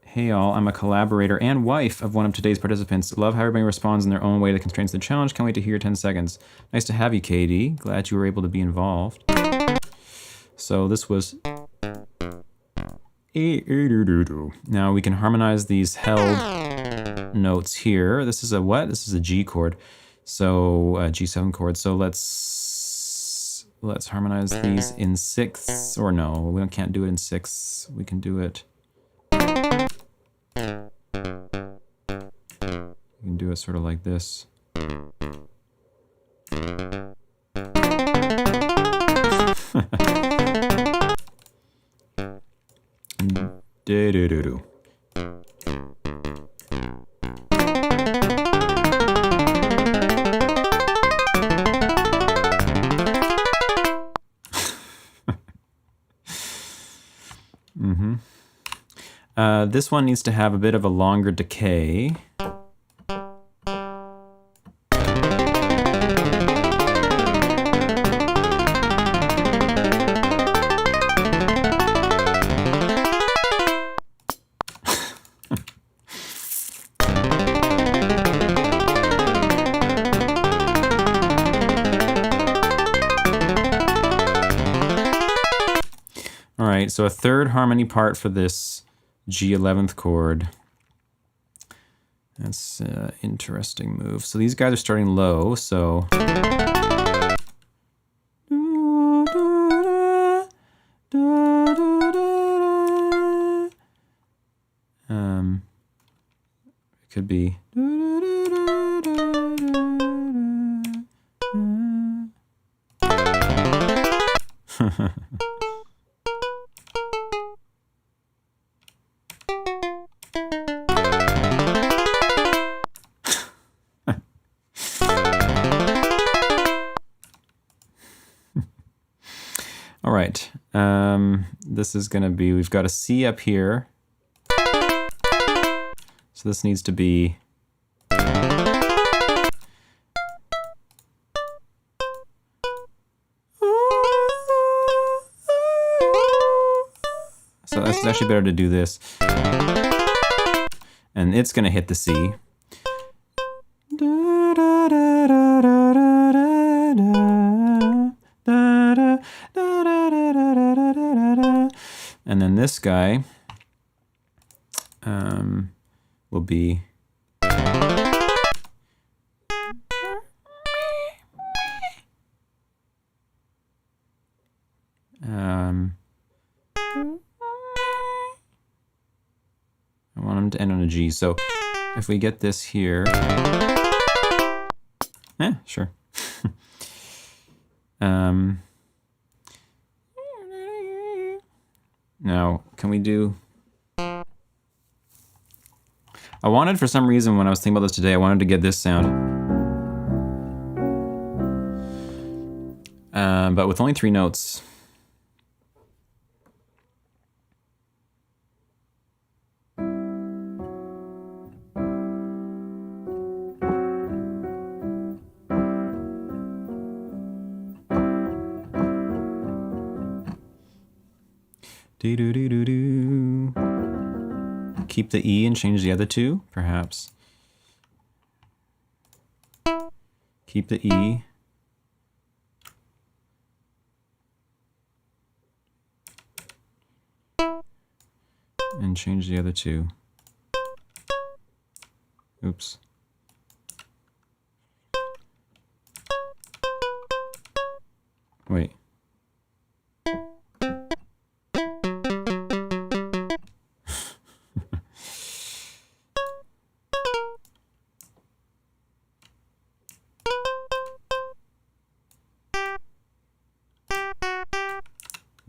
A: Hey, all. I'm a collaborator and wife of one of today's participants. Love how everybody responds in their own way to constraints of the challenge. Can't wait to hear your 10 seconds. Nice to have you, KD. Glad you were able to be involved. So this was... Now we can harmonize these held notes here. This is a what? This is a G chord. So G7 chord. So let's harmonize these in 6th. Or no, we can't do it in 6th. We can do it. We can do it sort of like this. Do-do-do-do. This one needs to have a bit of a longer decay. All right, so a third harmony part for this G11th chord. That's an interesting move. So these guys are starting low, so... it could be... All right, this is gonna be, we've got a C up here. So this needs to be... So it's actually better to do this. And it's gonna hit the C. And then this guy will be I want him to end on a G. So if we get this here, sure. Now, can we do... I wanted, for some reason, when I was thinking about this today, I wanted to get this sound. But with only 3 notes... Do-do-do-do-do. Keep the E and change the other two, perhaps. Keep the E. And change the other two. Oops. Wait.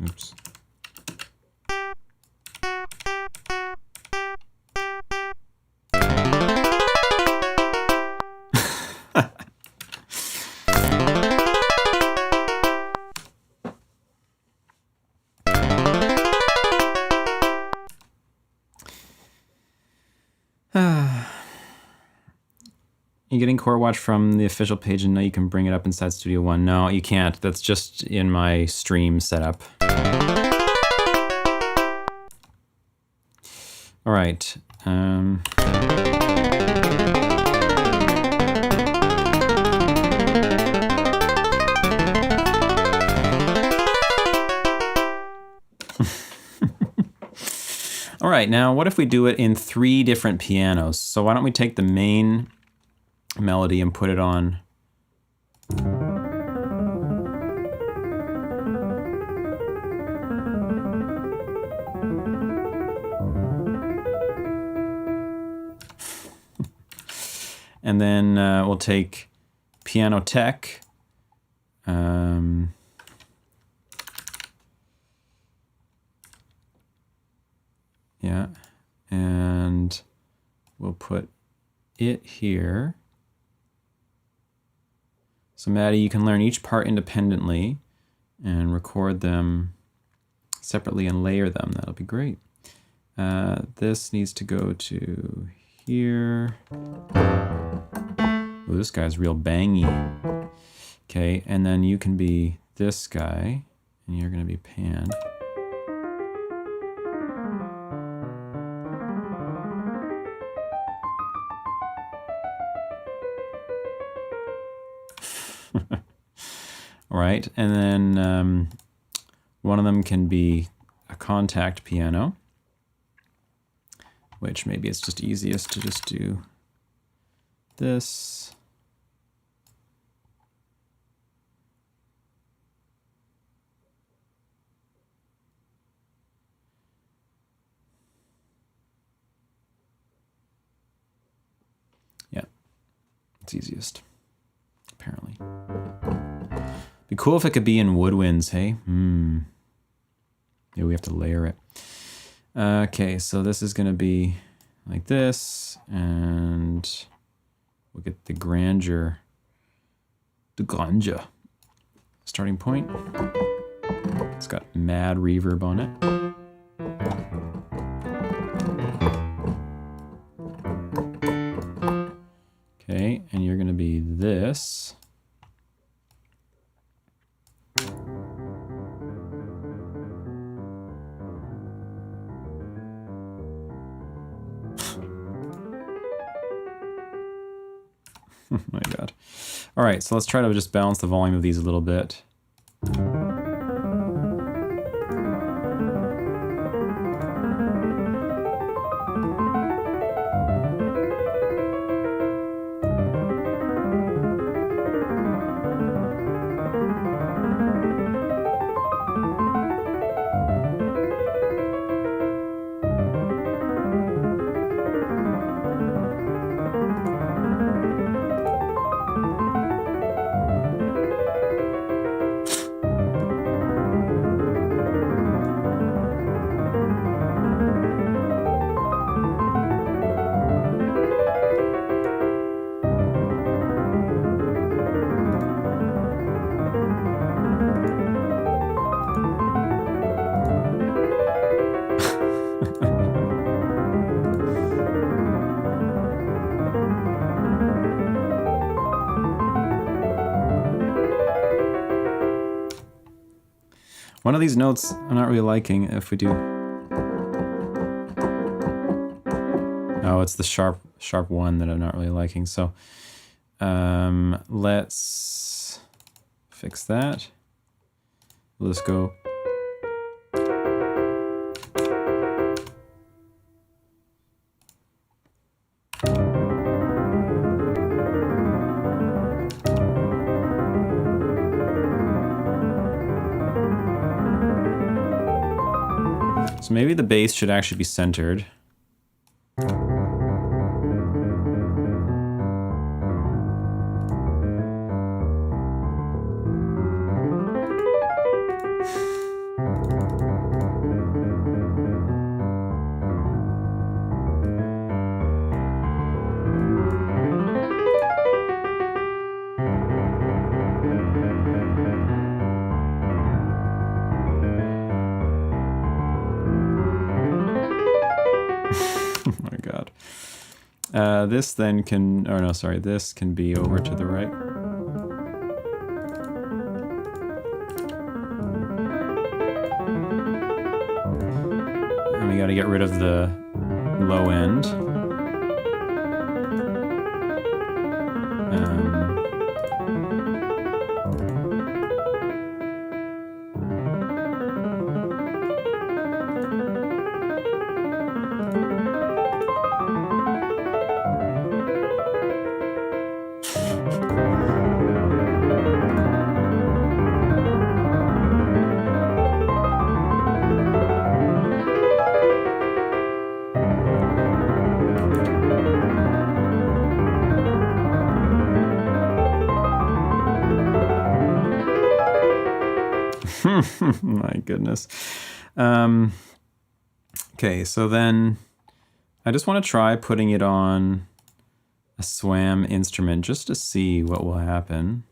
A: Oops. You're getting Chordwatch from the official page and now you can bring it up inside Studio One. No, you can't. That's just in my stream setup. All right. All right, now what if we do it in 3 different pianos? So why don't we take the main melody and put it on and then we'll take piano tech, yeah, and we'll put it here. So Maddie, you can learn each part independently and record them separately and layer them. That'll be great. This needs to go to here. Oh, this guy's real bangy. Okay, and then you can be this guy, and you're gonna be panned. All right, and then one of them can be a contact piano, which maybe it's just easiest to just do this. Yeah, it's easiest, apparently. Be cool if it could be in woodwinds, hey? Yeah, we have to layer it. Okay, so this is gonna be like this, and we'll get the grandeur. Starting point. It's got mad reverb on it. Okay, and you're gonna be this. Oh my God. All right, so let's try to just balance the volume of these a little bit. One of these notes I'm not really liking if we do. No, it's the sharp one that I'm not really liking. So let's fix that. Let's go. So maybe the bass should actually be centered. This then can, oh no, sorry, this can be over to the right. And we got to get rid of the low end. My goodness. Okay, so then I just want to try putting it on a SWAM instrument just to see what will happen.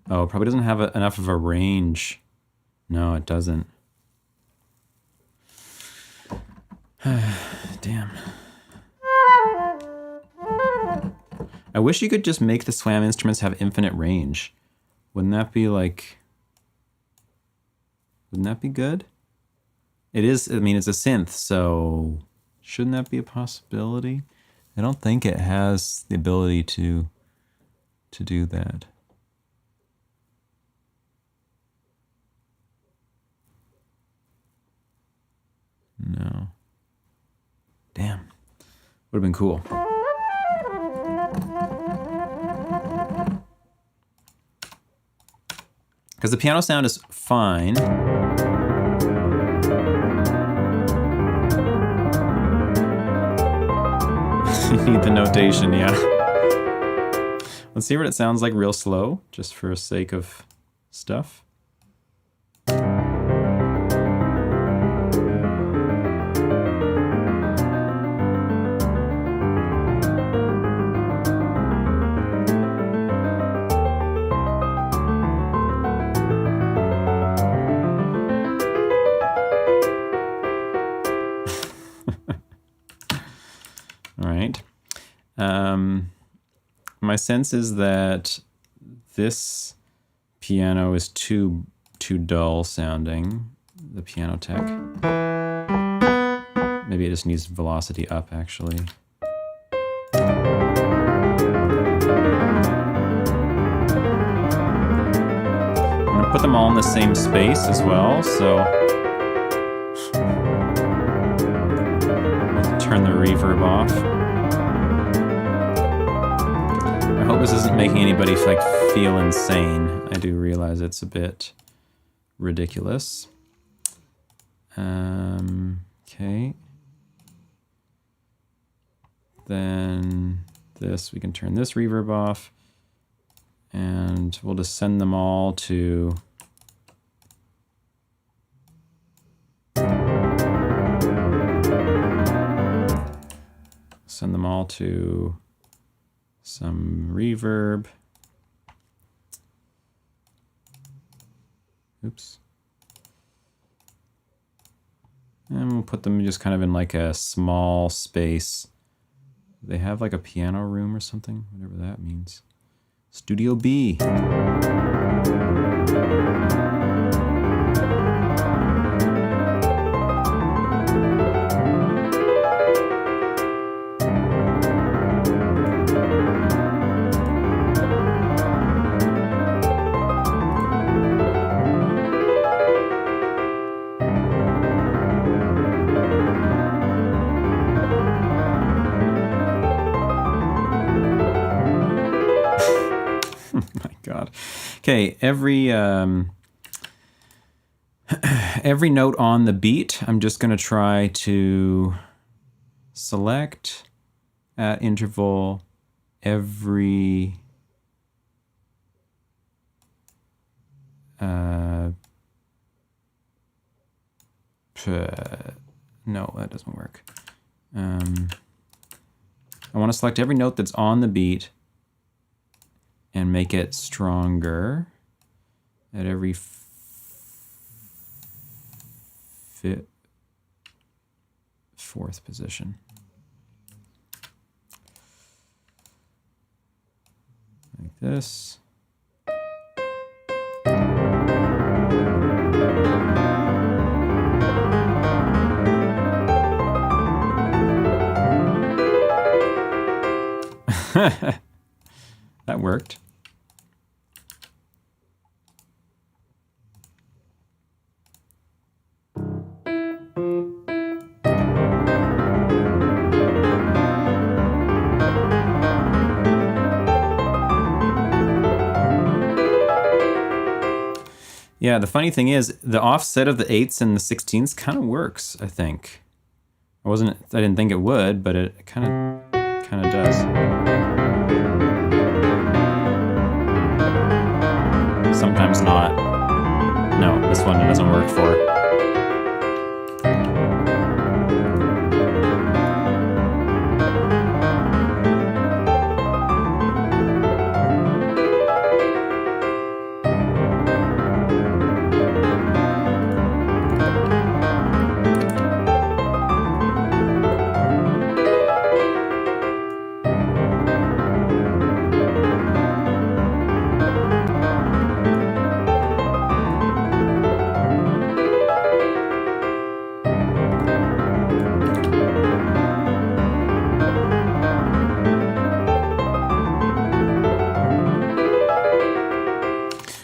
A: Oh, it probably doesn't have enough of a range. No, it doesn't. Damn. I wish you could just make the SWAM instruments have infinite range. Wouldn't that be like... Wouldn't that be good? It is, I mean, it's a synth, so shouldn't that be a possibility? I don't think it has the ability to do that. No. Damn. Would have been cool. Because the piano sound is fine. You need the notation, yeah. Let's see what it sounds like real slow, just for sake of stuff. My sense is that this piano is too dull sounding, the piano tech. Maybe it just needs velocity up, actually. I'm gonna put them all in the same space as well, so let's turn the reverb off. I hope this isn't making anybody like feel insane. I do realize it's a bit ridiculous. Okay. Then this, we can turn this reverb off, and we'll just send them all to some reverb. Oops. And we'll put them just kind of in like a small space. They have like a piano room or something, whatever that means. Studio B. Okay, every note on the beat, I'm just going to try to select at interval every no, that doesn't work. I want to select every note that's on the beat and make it stronger at every fourth position. Like this. That worked. Yeah, the funny thing is, the offset of the 8ths and the 16ths kind of works, I think. I didn't think it would, but it kind of does. Sometimes not. No, this one it doesn't work for.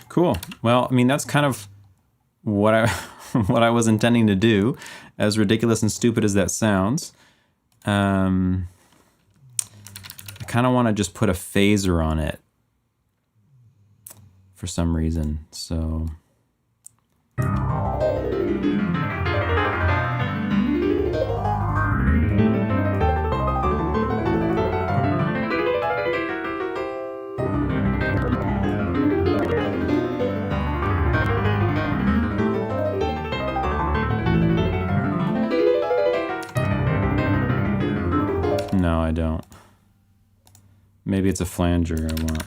A: Cool. Well, I mean, that's kind of what I what I was intending to do, as ridiculous and stupid as that sounds. I kind of want to just put a phaser on it for some reason. So no, I don't. Maybe it's a flanger I want.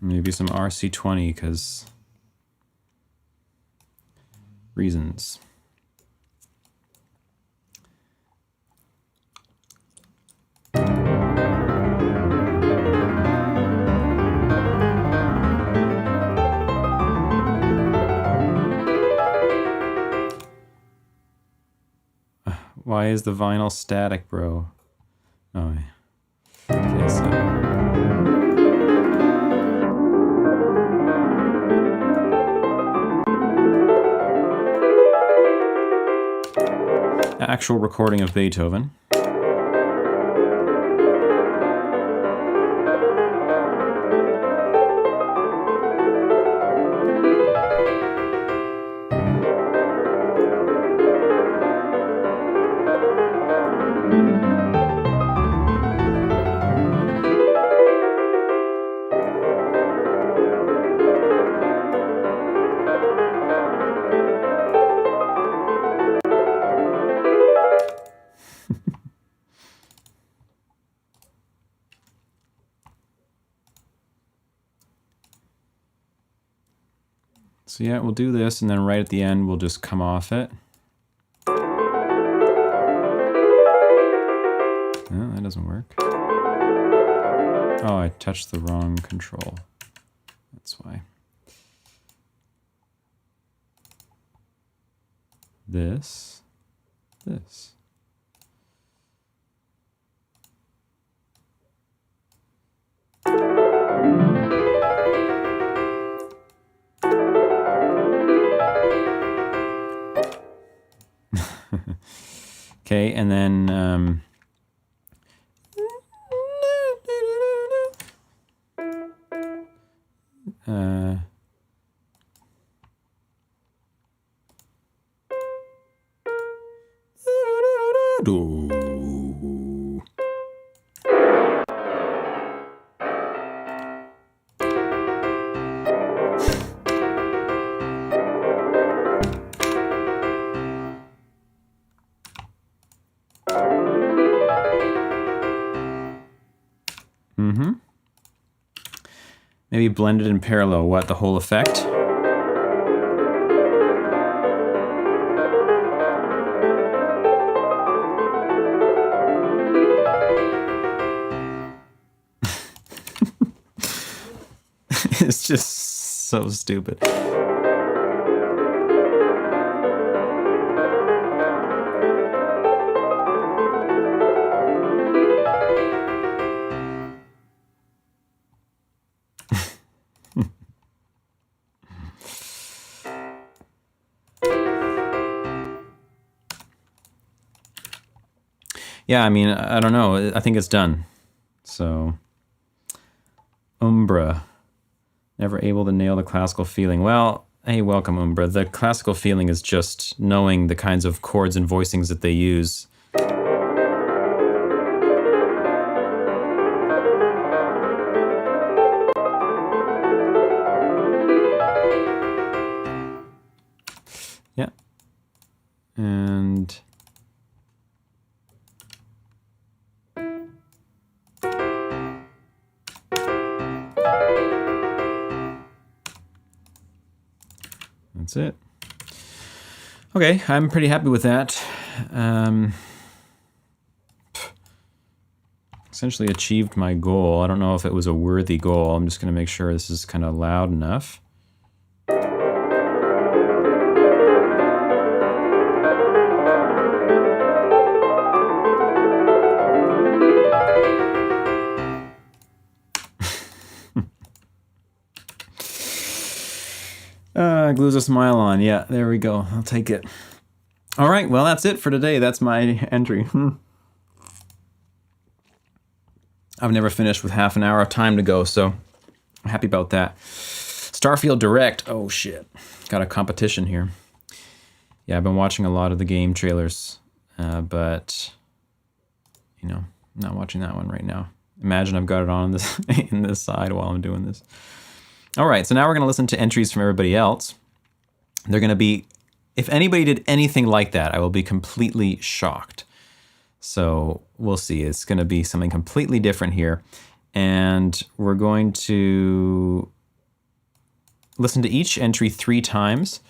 A: Maybe some RC20 because reasons. Why is the vinyl static, bro? Oh, okay, so. Actual recording of Beethoven. So yeah, we'll do this, and then right at the end, we'll just come off it. No, that doesn't work. Oh, I touched the wrong control. That's why. this, this. Okay, and then maybe blended in parallel. What, the whole effect? It's just so stupid. Yeah, I mean, I don't know. I think it's done. So, Umbra. Never able to nail the classical feeling. Well, hey, welcome, Umbra. The classical feeling is just knowing the kinds of chords and voicings that they use. Yeah. And that's it. Okay, I'm pretty happy with that. Essentially achieved my goal. I don't know if it was a worthy goal. I'm just going to make sure this is kind of loud enough. Glues a smile on. Yeah, there we go. I'll take it. All right, well, that's it for today. That's my entry. I've never finished with half an hour of time to go, so I'm happy about that. Starfield Direct. Oh, shit. Got a competition here. Yeah, I've been watching a lot of the game trailers, but, you know, I'm not watching that one right now. Imagine I've got it on this in this side while I'm doing this. All right, so now we're going to listen to entries from everybody else. They're going to be, if anybody did anything like that, I will be completely shocked. So we'll see. It's going to be something completely different here. And we're going to listen to each entry 3 times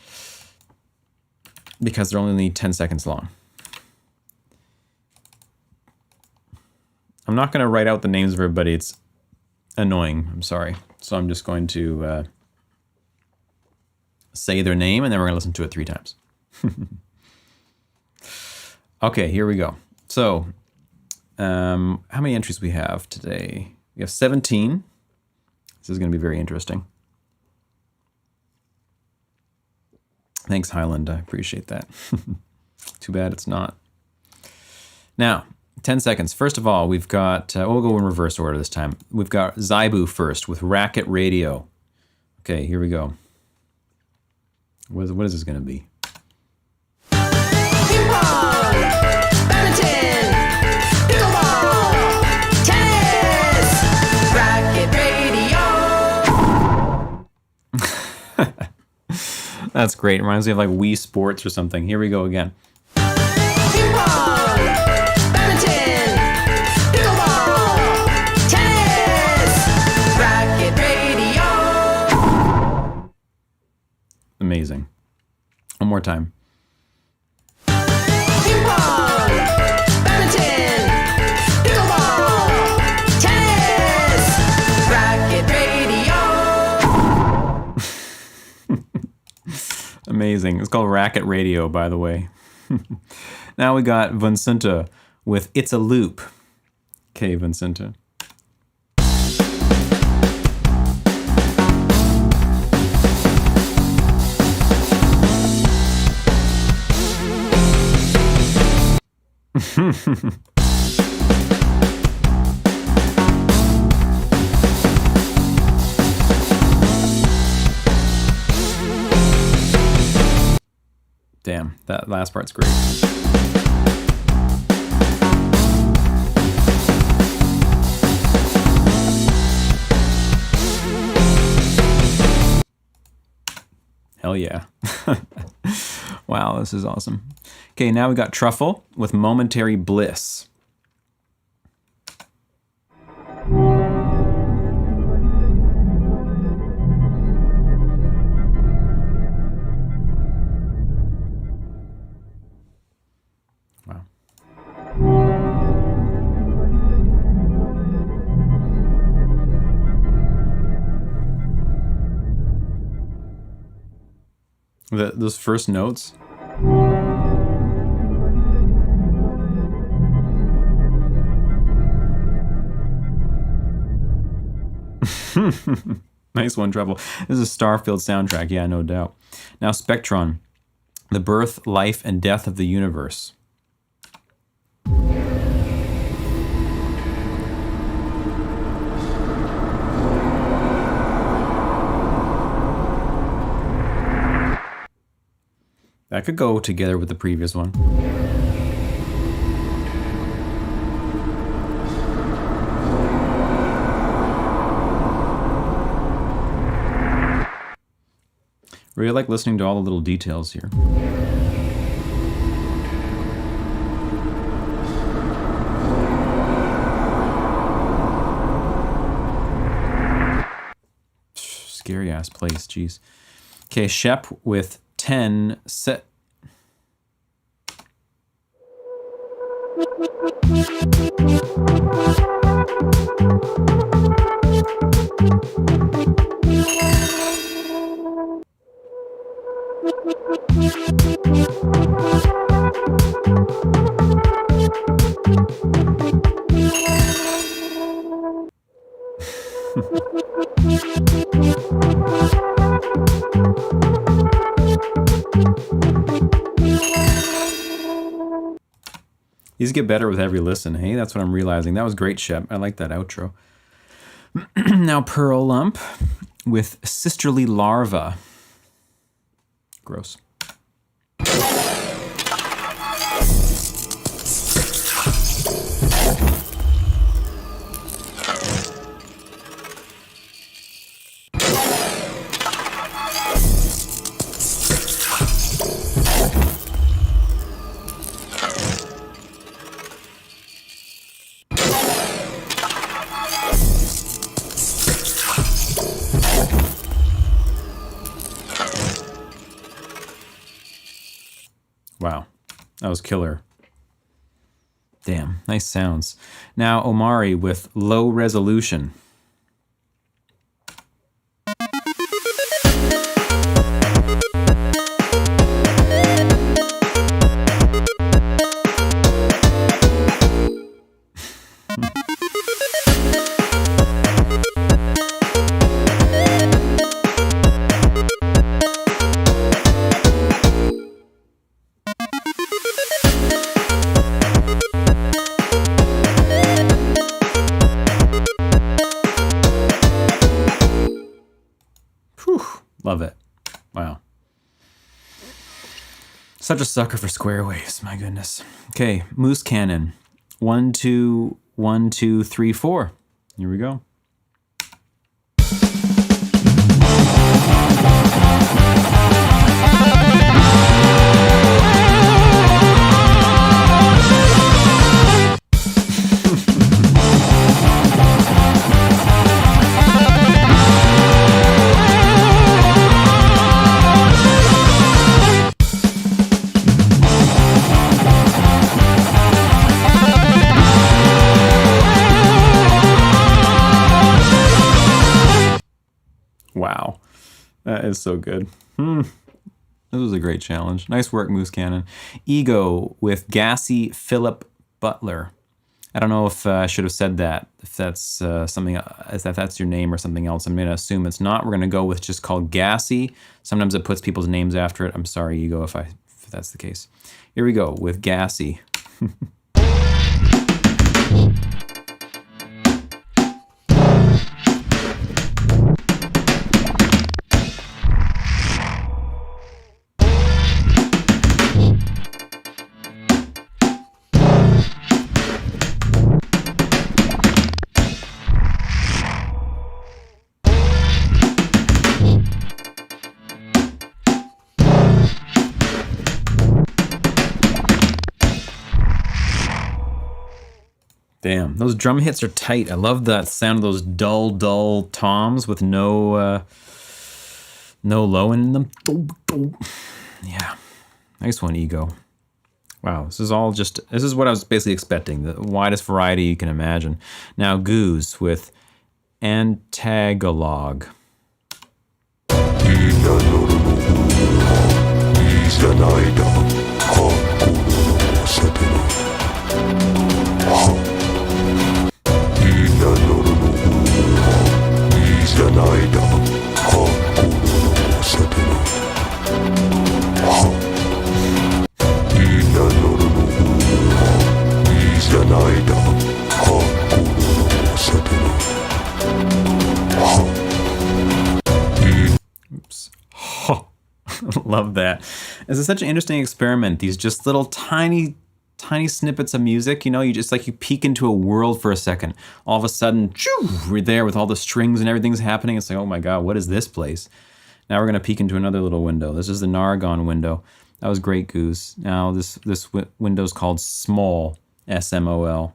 A: because they're only 10 seconds long. I'm not going to write out the names of everybody. It's annoying. I'm sorry. So I'm just going to say their name, and then we're going to listen to it 3 times. Okay, here we go. So, how many entries we have today? We have 17. This is going to be very interesting. Thanks, Highland. I appreciate that. Too bad it's not. Now, 10 seconds. First of all, we've got, we'll go in reverse order this time. We've got Zybu first with Racket Radio. Okay, here we go. What is this going to be?
B: Ping pong, badminton, pickleball, tennis, Racket Radio.
A: That's great. Reminds me of like Wii Sports or something. Here we go again.
B: Ping pong, badminton, pickleball, tennis, Racket Radio.
A: Amazing. One more time.
B: Ping pong, badminton, pickleball, tennis, Racket Radio.
A: Amazing. amazing. It's called Racket Radio, by the way. Now we got Vincenta with It's a Loop. Okay, Vincenta. Damn, that last part's great. Hell yeah. Wow, this is awesome. Okay, now we got Truffle with Momentary Bliss. Wow. Those first notes. Nice one, Truffle. This is a Starfield soundtrack, yeah, no doubt. Now, Spectron, the birth, life, and death of the universe. That could go together with the previous one. Really like listening to all the little details here. Scary ass place, jeez. Okay, Shep with 10 set. These get better with every listen, hey? That's what I'm realizing. That was great, Shep. I like that outro. Now Pearl Lump with Sisterly Larva. Gross. Wow, that was killer. Damn, nice sounds. Now Omari with Low Resolution. Love it. Wow. Such a sucker for square waves, my goodness. Okay, Moose Cannon. 1, 2, 1, 2, 3, 4. Here we go. Wow, that is so good. This was a great challenge. Nice work, Moose Cannon. Ego with Gassy Philip Butler. I don't know if I should have said that, if that's something, if that's your name or something else. I'm going to assume it's not. We're going to go with just called Gassy. Sometimes it puts people's names after it. I'm sorry, Ego, if that's the case. Here we go with Gassy. Damn, those drum hits are tight. I love that sound of those dull toms with no low in them. Yeah, nice one, Ego. Wow, this is what I was basically expecting. The widest variety you can imagine. Now, Goose with Antagalog. Oops. Oh, love that. This is such an interesting experiment. These just little tiny snippets of music, you know, you peek into a world for a second. All of a sudden, we're there with all the strings and everything's happening. It's like, oh my God, what is this place? Now we're going to peek into another little window. This is the Nargon window. That was great, Goose. Now this window is called Small, S-M-O-L.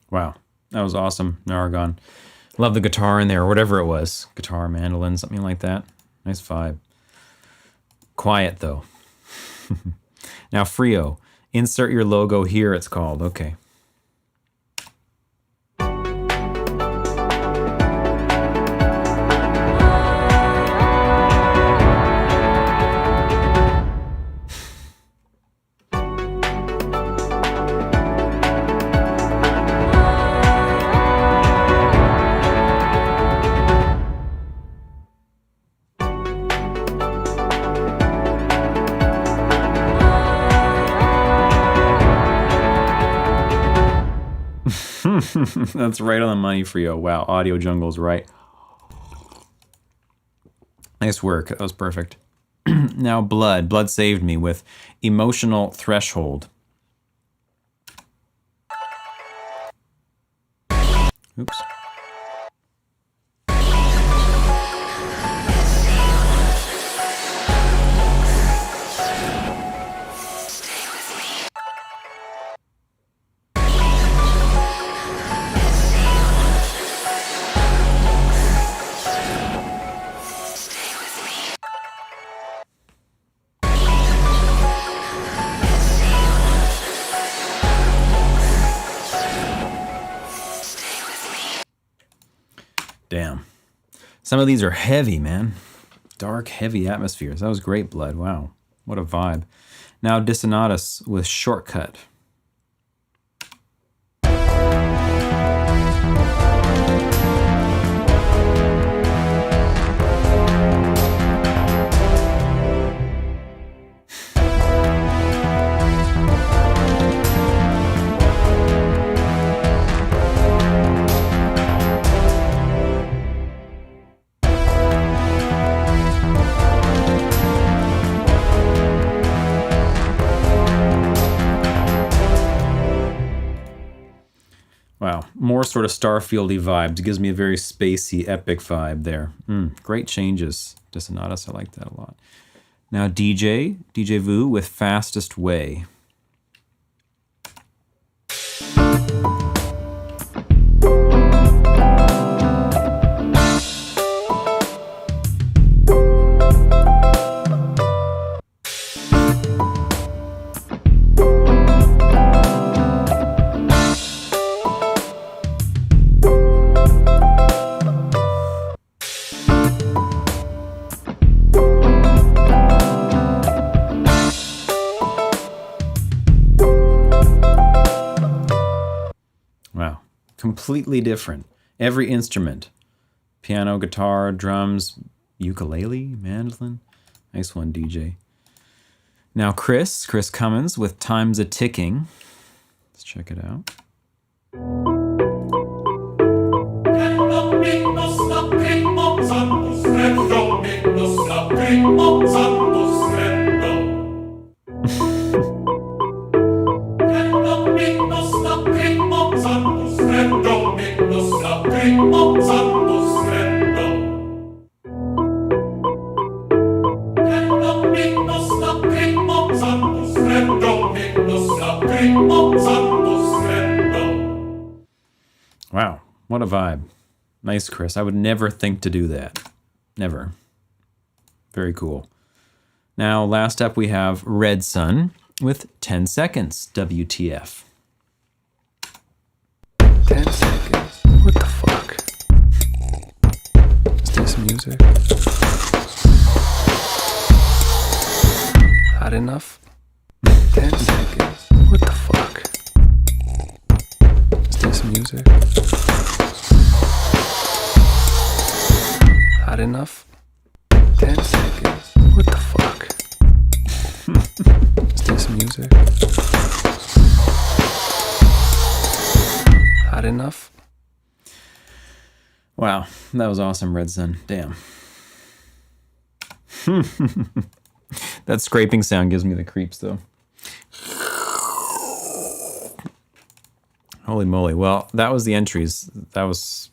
A: Wow, that was awesome, Nargon. Love the guitar in there, or whatever it was. Guitar, mandolin, something like that. Nice vibe. Quiet, though. Now, Frio. Insert your logo here, it's called. Okay. That's right on the money, Frio. Wow, Audio Jungle's right. Nice work. That was perfect. Now, Blood. Blood saved me with Emotional Threshold. Oops. Damn. Some of these are heavy, man. Dark, heavy atmospheres. That was great, Blood. Wow. What a vibe. Now, Dissonatus with Shortcut. Wow, more sort of Starfield-y vibes. It gives me a very spacey, epic vibe there. Great changes to sonatas. I like that a lot. Now DJ Vu with Fastest Way. Wow, completely different. Every instrument. Piano, guitar, drums, ukulele, mandolin. Nice one, DJ. Now Chris Cummins with Time's a Ticking. Let's check it out. Wow, what a vibe. Nice, Chris. I would never think to do that. Never. Very cool. Now, last up we have Red Sun with 10 seconds, WTF.
C: 10 seconds? What the fuck? Is this music? Hot enough? 10 seconds? What the fuck? Is this music? Hot enough? 10 seconds? What the fuck? Is this music? Hot enough?
A: Wow, that was awesome, Red Sun. Damn. That scraping sound gives me the creeps, though. Holy moly. Well, that was the entries. That was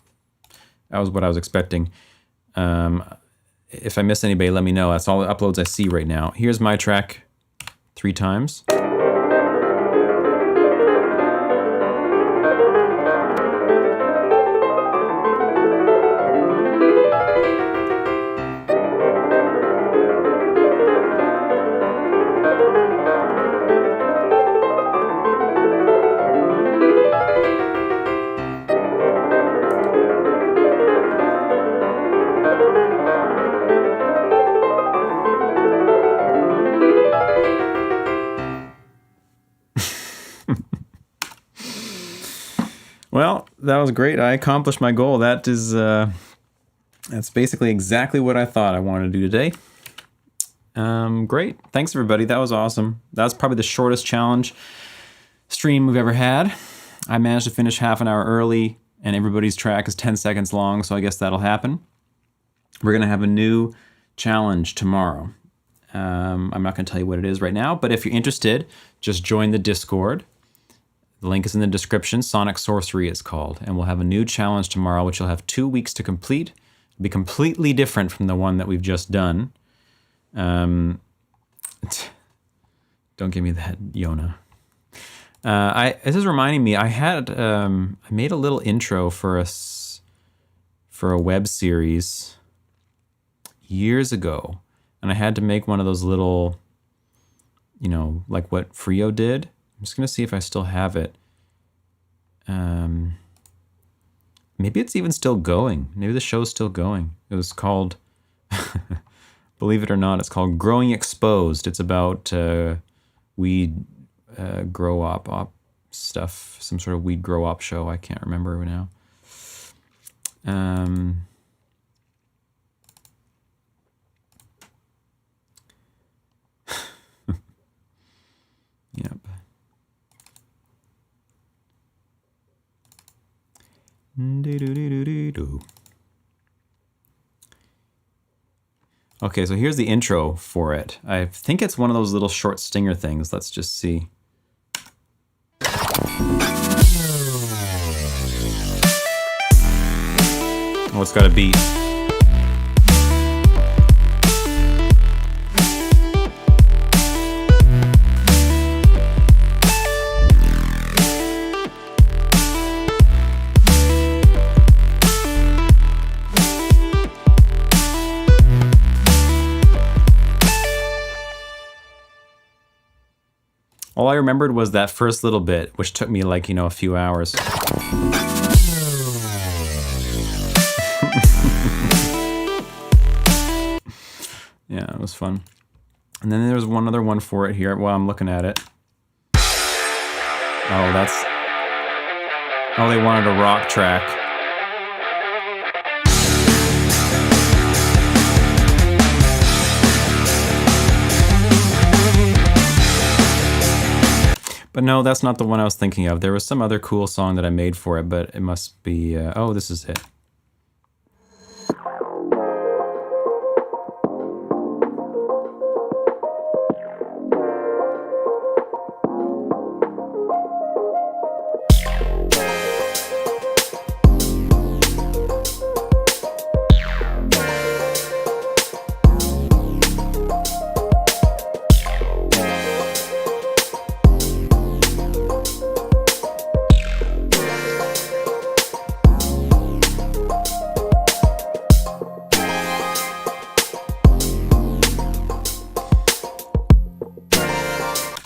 A: what I was expecting. If I miss anybody, let me know. That's all the uploads I see right now. Here's my track 3 times. Well, that was great. I accomplished my goal. That is, that's basically exactly what I thought I wanted to do today. Great. Thanks, everybody. That was awesome. That was probably the shortest challenge stream we've ever had. I managed to finish half an hour early, and everybody's track is 10 seconds long, so I guess that'll happen. We're going to have a new challenge tomorrow. I'm not going to tell you what it is right now, but if you're interested, just join the Discord. The link is in the description. Sonic Sorcery is called. And we'll have a new challenge tomorrow, which you'll have 2 weeks to complete. It'll be completely different from the one that we've just done. Don't give me that, Yona. This is reminding me, I made a little intro for a web series years ago. And I had to make one of those little, like what Frio did. I'm just going to see if I still have it. Maybe it's even still going. Maybe the show's still going. It was called, believe it or not, it's called Growing Exposed. It's about weed grow op stuff, some sort of weed grow op show. I can't remember now. Yep. Okay, so here's the intro for it. I think it's one of those little short stinger things. Let's just see. Oh, it's got a beat. All I remembered was that first little bit, which took me like, a few hours. Yeah, it was fun. And then there's one other one for it here while I'm looking at it. Oh, they wanted a rock track. But no, that's not the one I was thinking of. There was some other cool song that I made for it, but it must be... oh, this is it.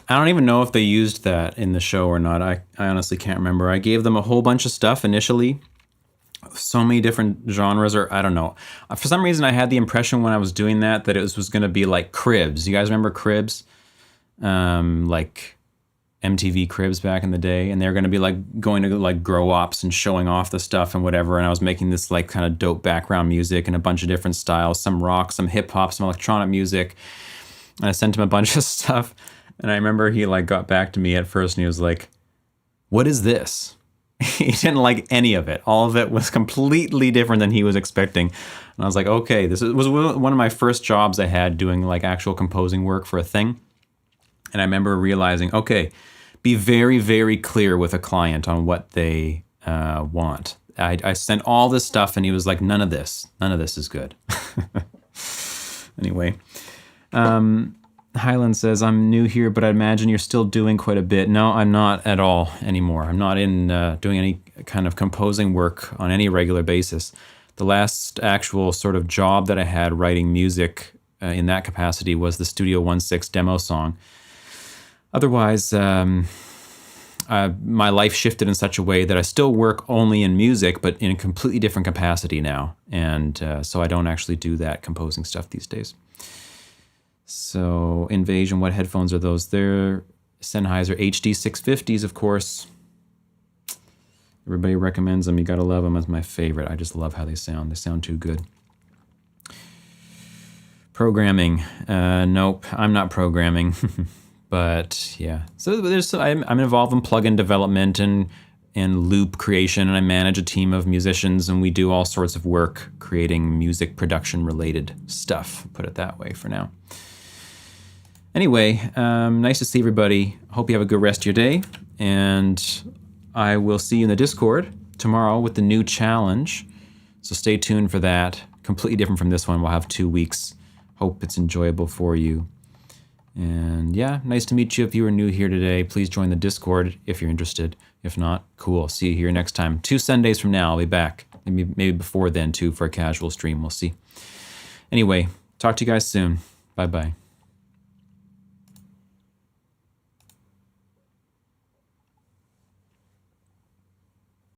A: I don't even know if they used that in the show or not. I honestly can't remember. I gave them a whole bunch of stuff initially. So many different genres, or I don't know. For some reason, I had the impression when I was doing that it was going to be like Cribs. You guys remember Cribs? Like MTV Cribs back in the day. And they're going to be like going to like grow ops and showing off the stuff and whatever. And I was making this like kind of dope background music and a bunch of different styles. Some rock, some hip hop, some electronic music. And I sent him a bunch of stuff. And I remember he like got back to me at first and he was like, "What is this?" He didn't like any of it. All of it was completely different than he was expecting. And I was like, okay, this was one of my first jobs I had doing like actual composing work for a thing. And I remember realizing, okay, be very, very clear with a client on what they want. I sent all this stuff and he was like, none of this is good. Anyway, Highland says, I'm new here, but I imagine you're still doing quite a bit. No, I'm not at all anymore. I'm not in doing any kind of composing work on any regular basis. The last actual sort of job that I had writing music in that capacity was the Studio 1.6 demo song. Otherwise, my life shifted in such a way that I still work only in music, but in a completely different capacity now. And so I don't actually do that composing stuff these days. So, Invasion, what headphones are those? They're Sennheiser HD 650s, of course. Everybody recommends them. You gotta love them. That's my favorite. I just love how they sound. They sound too good. Programming. Nope, I'm not programming. But, yeah. So, I'm involved in plugin development and loop creation, and I manage a team of musicians, and we do all sorts of work creating music production-related stuff. Put it that way for now. Anyway, nice to see everybody. Hope you have a good rest of your day. And I will see you in the Discord tomorrow with the new challenge. So stay tuned for that. Completely different from this one. We'll have 2 weeks. Hope it's enjoyable for you. And yeah, nice to meet you. If you are new here today, please join the Discord if you're interested. If not, cool. See you here next time. 2 Sundays from now, I'll be back. Maybe before then, too, for a casual stream. We'll see. Anyway, talk to you guys soon. Bye-bye.